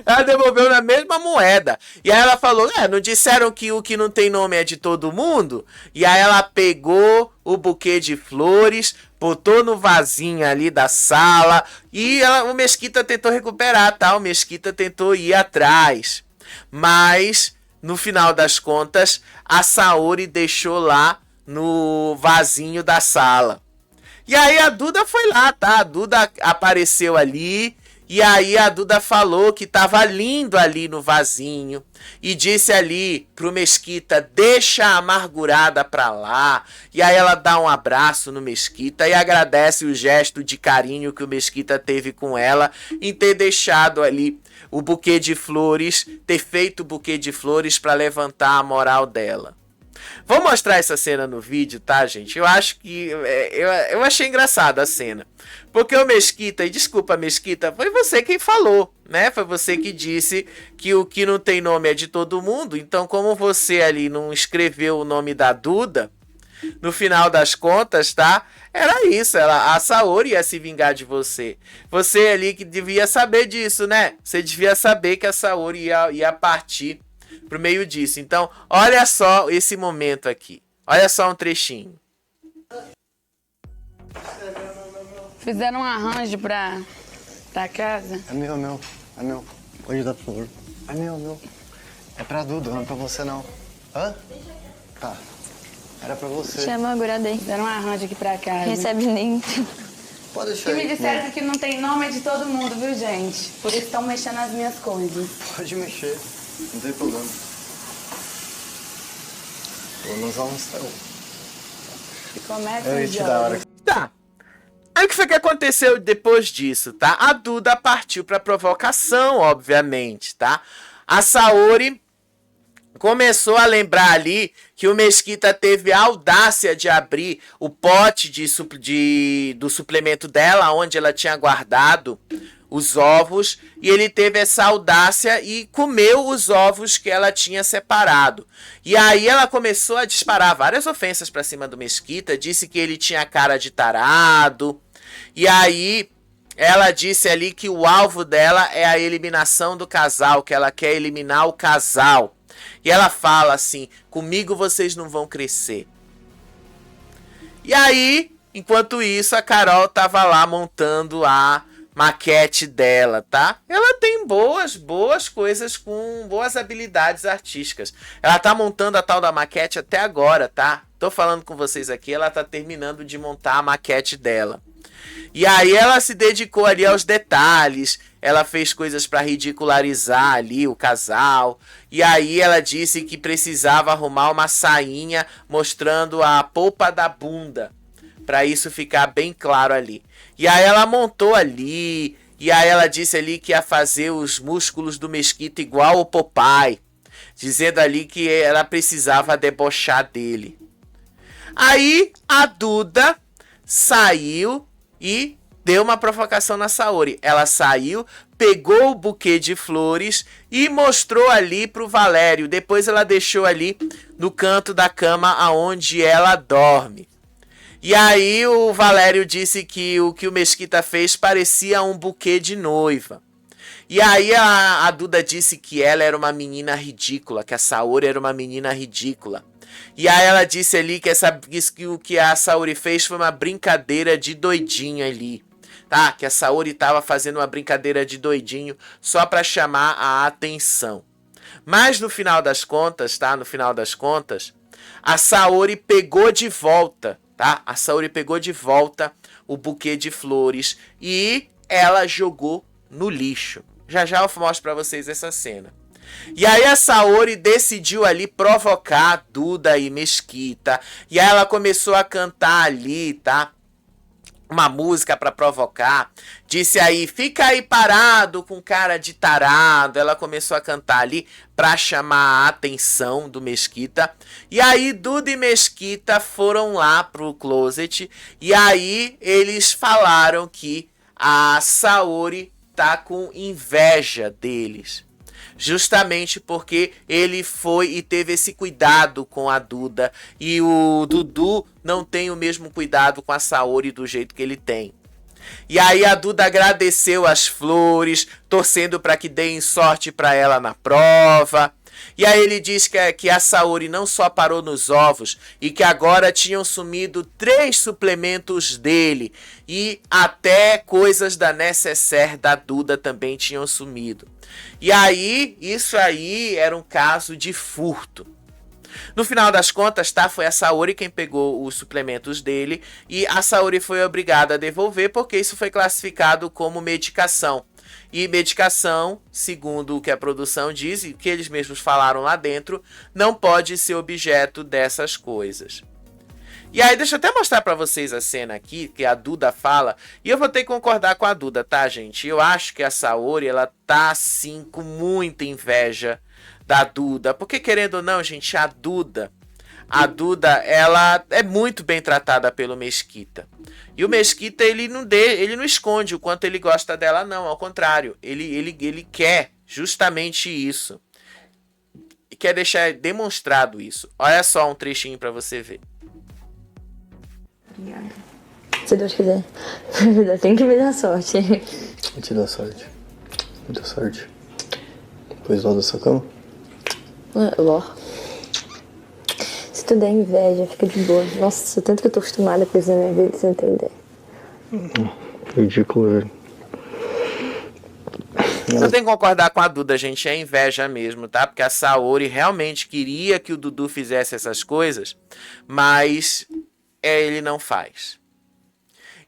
Ela devolveu na mesma moeda. E aí ela falou: não disseram que o que não tem nome é de todo mundo? E aí ela pegou o buquê de flores, botou no vasinho ali da sala. E o Mesquita tentou recuperar, tá? O Mesquita tentou ir atrás. Mas, no final das contas, a Saori deixou lá no vasinho da sala. E aí a Duda foi lá, tá? A Duda apareceu ali. E aí a Duda falou que tava lindo ali no vasinho. E disse ali pro Mesquita: deixa a amargurada pra lá. E aí ela dá um abraço no Mesquita e agradece o gesto de carinho que o Mesquita teve com ela em ter deixado ali o buquê de flores, ter feito o buquê de flores pra levantar a moral dela. Vou mostrar essa cena no vídeo, tá, gente? Eu acho que... Eu achei engraçada a cena. Porque o Mesquita, e desculpa, Mesquita, foi você quem falou, né? Foi você que disse que o que não tem nome é de todo mundo. Então, como você ali não escreveu o nome da Duda, no final das contas, tá? Era isso, a Saori ia se vingar de você. Você ali que devia saber disso, né? Você devia saber que a Saori ia partir pro meio disso. Então, olha só esse momento aqui. Olha só um trechinho. Fizeram um arranjo pra casa. É meu. É meu. Pode dar, por favor. É meu. É pra Duda, não é pra você, não. Hã? Tá. Era pra você. Chama agora daí. Fizeram um arranjo aqui pra casa. Recebe nem. Pode deixar E me aí. disseram que não tem nome é de todo mundo, viu, gente? Por isso estão mexendo nas minhas coisas. Pode mexer. Não tem problema. Pelo menos ela não estragou. E começa Eu ia os te dar a hora. jogos. Tá. Aí o que foi que aconteceu depois disso, tá? A Duda partiu pra provocação, obviamente, tá? A Saori começou a lembrar ali que o Mesquita teve a audácia de abrir o pote do suplemento dela, onde ela tinha guardado os ovos, e ele teve essa audácia e comeu os ovos que ela tinha separado. E aí ela começou a disparar várias ofensas pra cima do Mesquita, disse que ele tinha cara de tarado, e aí ela disse ali que o alvo dela é a eliminação do casal, que ela quer eliminar o casal. E ela fala assim: comigo vocês não vão crescer. E aí, enquanto isso, a Carol tava lá montando a maquete dela, tá? Ela tem boas coisas, com boas habilidades artísticas. Ela tá montando a tal da maquete até agora, tá? Tô falando com vocês aqui, ela tá terminando de montar a maquete dela. E aí ela se dedicou ali aos detalhes, ela fez coisas para ridicularizar ali o casal. E aí ela disse que precisava arrumar uma sainha mostrando a polpa da bunda, para isso ficar bem claro ali. E aí ela montou ali, e aí ela disse ali que ia fazer os músculos do Mesquita igual o Popeye, dizendo ali que ela precisava debochar dele. Aí a Duda saiu e deu uma provocação na Saori. Ela saiu, pegou o buquê de flores e mostrou ali pro Valério. Depois ela deixou ali no canto da cama aonde ela dorme. E aí o Valério disse que o Mesquita fez parecia um buquê de noiva. E aí a Duda disse que ela era uma menina ridícula, que a Saori era uma menina ridícula. E aí ela disse ali que o que a Saori fez foi uma brincadeira de doidinho ali. Tá? Que a Saori tava fazendo uma brincadeira de doidinho só para chamar a atenção. Mas no final das contas, tá? No final das contas, a Saori pegou de volta, tá? A Saori pegou de volta o buquê de flores e ela jogou no lixo. Já já eu mostro para vocês essa cena. E aí a Saori decidiu ali provocar Duda e Mesquita. E aí ela começou a cantar ali, tá? Uma música para provocar. Disse aí, fica aí parado com cara de tarado. Ela começou a cantar ali para chamar a atenção do Mesquita. E aí Duda e Mesquita foram lá pro closet. E aí eles falaram que a Saori tá com inveja deles. Justamente porque ele foi e teve esse cuidado com a Duda. E o Dudu não tem o mesmo cuidado com a Saori do jeito que ele tem. E aí a Duda agradeceu as flores, torcendo para que deem sorte para ela na prova. E aí ele diz que a Saori não só parou nos ovos e que agora tinham sumido 3 suplementos dele. E até coisas da necessaire da Duda também tinham sumido. E aí, isso aí era um caso de furto. No final das contas, tá? Foi a Saori quem pegou os suplementos dele e a Saori foi obrigada a devolver porque isso foi classificado como medicação. E medicação, segundo o que a produção diz e o que eles mesmos falaram lá dentro, não pode ser objeto dessas coisas. E aí, deixa eu até mostrar pra vocês a cena aqui, que a Duda fala, e eu vou ter que concordar com a Duda, tá, gente? Eu acho que a Saori, ela tá, assim, com muita inveja da Duda, porque querendo ou não, gente, a Duda, ela é muito bem tratada pelo Mesquita. E o Mesquita, ele não esconde o quanto ele gosta dela, não, ao contrário, ele quer justamente isso. E quer deixar demonstrado isso. Olha só um trechinho pra você ver. Obrigada. Se Deus quiser. Tem que me dar sorte. Vou te dar sorte. Muita sorte. Depois volta da sua cama? Ó. Se tu der inveja, fica de boa. Nossa, tanto que eu tô acostumada com isso na minha vida, você não tem ideia. Ridículo, velho. Eu tenho que concordar com a Duda, gente, é inveja mesmo, tá? Porque a Saori realmente queria que o Dudu fizesse essas coisas, mas ele não faz.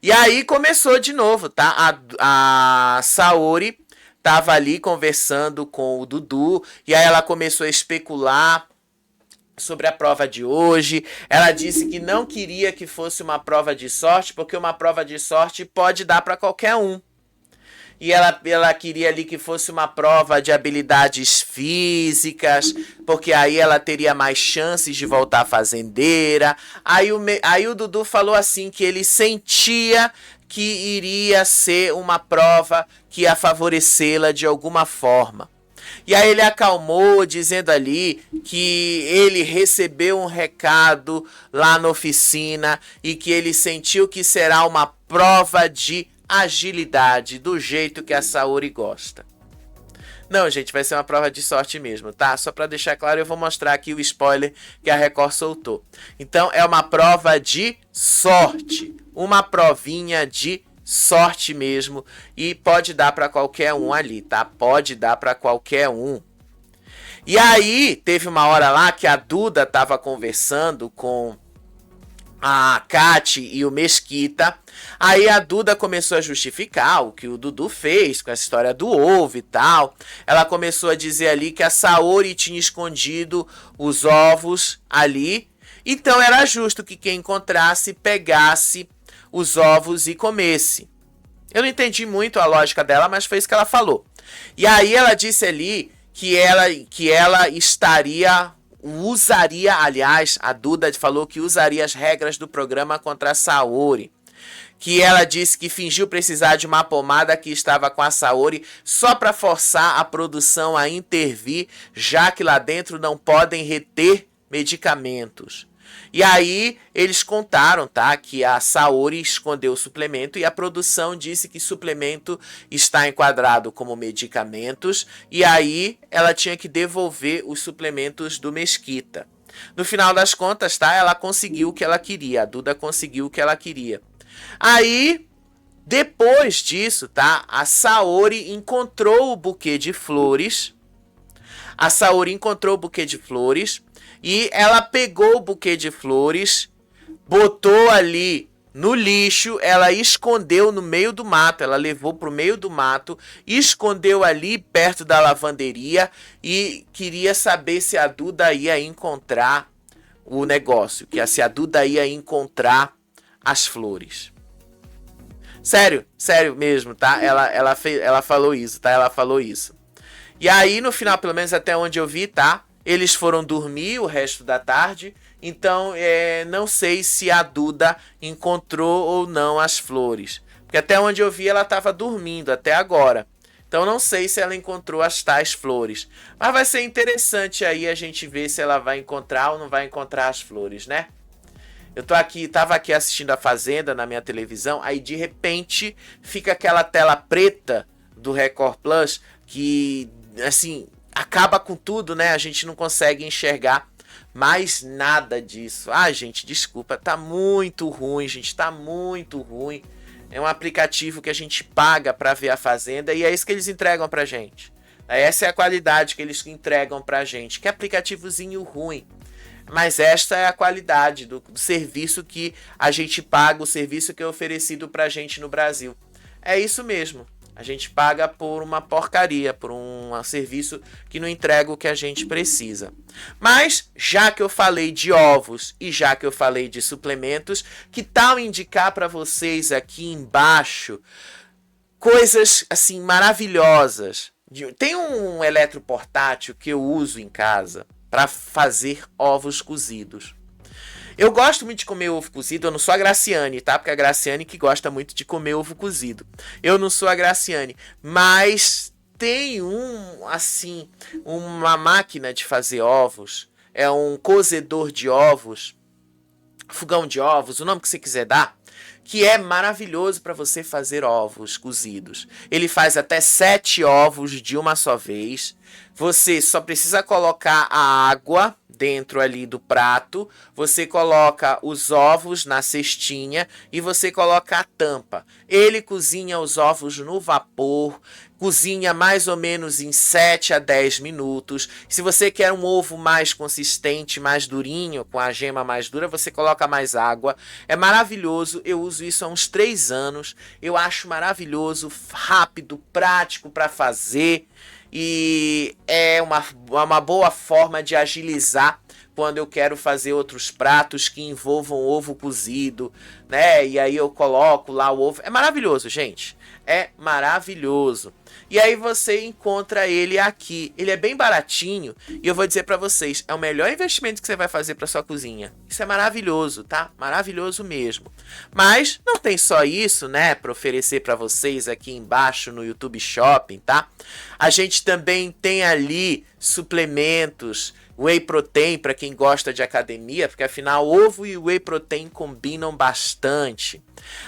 E aí começou de novo, tá? A Saori tava ali conversando com o Dudu, e aí ela começou a especular sobre a prova de hoje. Ela disse que não queria que fosse uma prova de sorte, porque uma prova de sorte pode dar para qualquer um. E ela queria ali que fosse uma prova de habilidades físicas, porque aí ela teria mais chances de voltar fazendeira. Aí o Dudu falou assim que ele sentia que iria ser uma prova que ia favorecê-la de alguma forma. E aí ele acalmou, dizendo ali que ele recebeu um recado lá na oficina e que ele sentiu que será uma prova de agilidade, do jeito que a Saori gosta. Não, gente, vai ser uma prova de sorte mesmo, tá? Só para deixar claro, eu vou mostrar aqui o spoiler que a Record soltou. Então, é uma prova de sorte. Uma provinha de sorte mesmo. E pode dar para qualquer um ali, tá? Pode dar para qualquer um. E aí, teve uma hora lá que a Duda tava conversando com a Kati e o Mesquita. Aí a Duda começou a justificar o que o Dudu fez com essa história do ovo e tal. Ela começou a dizer ali que a Saori tinha escondido os ovos ali. Então era justo que quem encontrasse pegasse os ovos e comesse. Eu não entendi muito a lógica dela, mas foi isso que ela falou. E aí ela disse ali que ela usaria, aliás, a Duda falou que usaria as regras do programa contra a Saori. Que ela disse que fingiu precisar de uma pomada que estava com a Saori só para forçar a produção a intervir, já que lá dentro não podem reter medicamentos. E aí eles contaram, tá, que a Saori escondeu o suplemento e a produção disse que suplemento está enquadrado como medicamentos e aí ela tinha que devolver os suplementos do Mesquita. No final das contas, tá, ela conseguiu o que ela queria, a Duda conseguiu o que ela queria. Aí, depois disso, tá, a Saori encontrou o buquê de flores. A Saori encontrou o buquê de flores e ela pegou o buquê de flores, botou ali no lixo, ela escondeu no meio do mato, ela levou pro meio do mato, escondeu ali perto da lavanderia e queria saber se a Duda ia encontrar o negócio, que se a Duda ia encontrar as flores. Sério mesmo, tá? Ela falou isso, tá? Ela falou isso. E aí, no final, pelo menos até onde eu vi, tá? Eles foram dormir o resto da tarde. Então, não sei se a Duda encontrou ou não as flores. Porque até onde eu vi, ela estava dormindo até agora. Então, não sei se ela encontrou as tais flores. Mas vai ser interessante aí a gente ver se ela vai encontrar ou não vai encontrar as flores, né? Eu tava aqui assistindo a Fazenda na minha televisão, aí de repente fica aquela tela preta do Record Plus que, assim, acaba com tudo, né? A gente não consegue enxergar mais nada disso. Ah, gente, desculpa, tá muito ruim, gente, tá muito ruim. É um aplicativo que a gente paga pra ver a Fazenda e é isso que eles entregam pra gente. Essa é a qualidade que eles entregam pra gente. Que aplicativozinho ruim. Mas esta é a qualidade do serviço que a gente paga, o serviço que é oferecido pra gente no Brasil. É isso mesmo. A gente paga por uma porcaria, por um serviço que não entrega o que a gente precisa. Mas, já que eu falei de ovos e já que eu falei de suplementos, que tal indicar para vocês aqui embaixo coisas assim maravilhosas? Tem um eletroportátil que eu uso em casa para fazer ovos cozidos. Eu gosto muito de comer ovo cozido, eu não sou a Graciane, tá? Porque a Graciane que gosta muito de comer ovo cozido. Eu não sou a Graciane, mas tem uma máquina de fazer ovos, é um cozedor de ovos, fogão de ovos, o nome que você quiser dar, que é maravilhoso para você fazer ovos cozidos. Ele faz até 7 ovos de uma só vez. Você só precisa colocar a água dentro ali do prato, você coloca os ovos na cestinha e você coloca a tampa. Ele cozinha os ovos no vapor, cozinha mais ou menos em 7 a 10 minutos. Se você quer um ovo mais consistente, mais durinho, com a gema mais dura, você coloca mais água. É maravilhoso, eu uso isso há uns 3 anos. Eu acho maravilhoso, rápido, prático para fazer. E é uma boa forma de agilizar quando eu quero fazer outros pratos que envolvam ovo cozido, né? E aí eu coloco lá o ovo. É maravilhoso, gente. É maravilhoso. E aí você encontra ele aqui. Ele é bem baratinho e eu vou dizer pra vocês, é o melhor investimento que você vai fazer pra sua cozinha. Isso é maravilhoso, tá? Maravilhoso mesmo. Mas não tem só isso, né, pra oferecer pra vocês aqui embaixo no YouTube Shopping, tá? A gente também tem ali suplementos, whey protein para quem gosta de academia, porque afinal ovo e whey protein combinam bastante.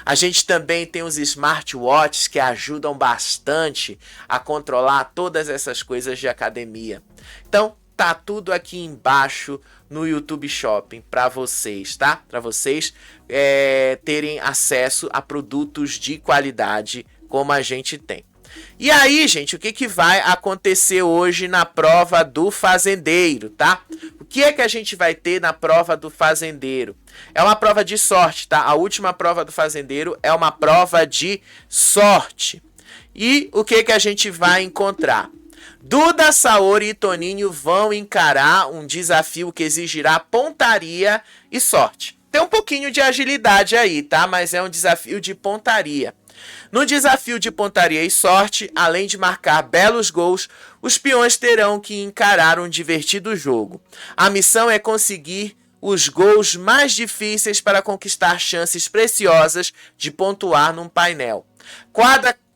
A gente também tem os smartwatches que ajudam bastante a controlar todas essas coisas de academia. Então, tá tudo aqui embaixo no YouTube Shopping para vocês, tá? Para vocês terem acesso a produtos de qualidade como a gente tem. E aí, gente, o que vai acontecer hoje na prova do fazendeiro, tá? O que é que a gente vai ter na prova do fazendeiro? É uma prova de sorte, tá? A última prova do fazendeiro é uma prova de sorte. E o que a gente vai encontrar? Duda, Saori e Toninho vão encarar um desafio que exigirá pontaria e sorte. Tem um pouquinho de agilidade aí, tá? Mas é um desafio de pontaria. No desafio de pontaria e sorte, além de marcar belos gols, os peões terão que encarar um divertido jogo. A missão é conseguir os gols mais difíceis para conquistar chances preciosas de pontuar num painel.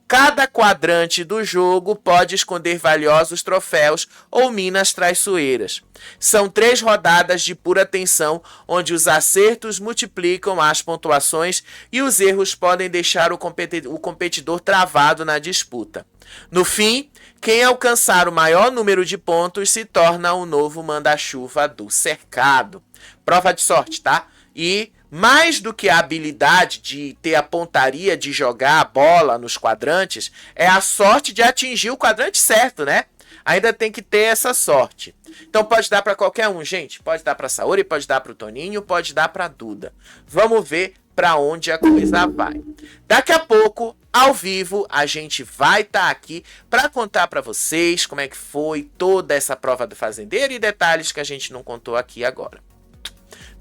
Cada quadrante do jogo pode esconder valiosos troféus ou minas traiçoeiras. São 3 rodadas de pura tensão, onde os acertos multiplicam as pontuações e os erros podem deixar o competidor travado na disputa. No fim, quem alcançar o maior número de pontos se torna o novo manda-chuva do cercado. Prova de sorte, tá? E mais do que a habilidade de ter a pontaria de jogar a bola nos quadrantes, é a sorte de atingir o quadrante certo, né? Ainda tem que ter essa sorte. Então pode dar para qualquer um, gente. Pode dar para Saori, pode dar para o Toninho, pode dar para Duda. Vamos ver para onde a coisa vai. Daqui a pouco, ao vivo, a gente vai estar aqui para contar para vocês como é que foi toda essa prova do fazendeiro e detalhes que a gente não contou aqui agora.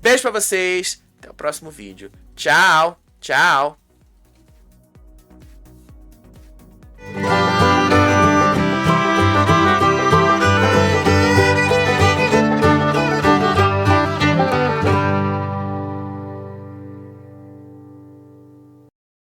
Beijo para vocês, até o próximo vídeo. Tchau, tchau.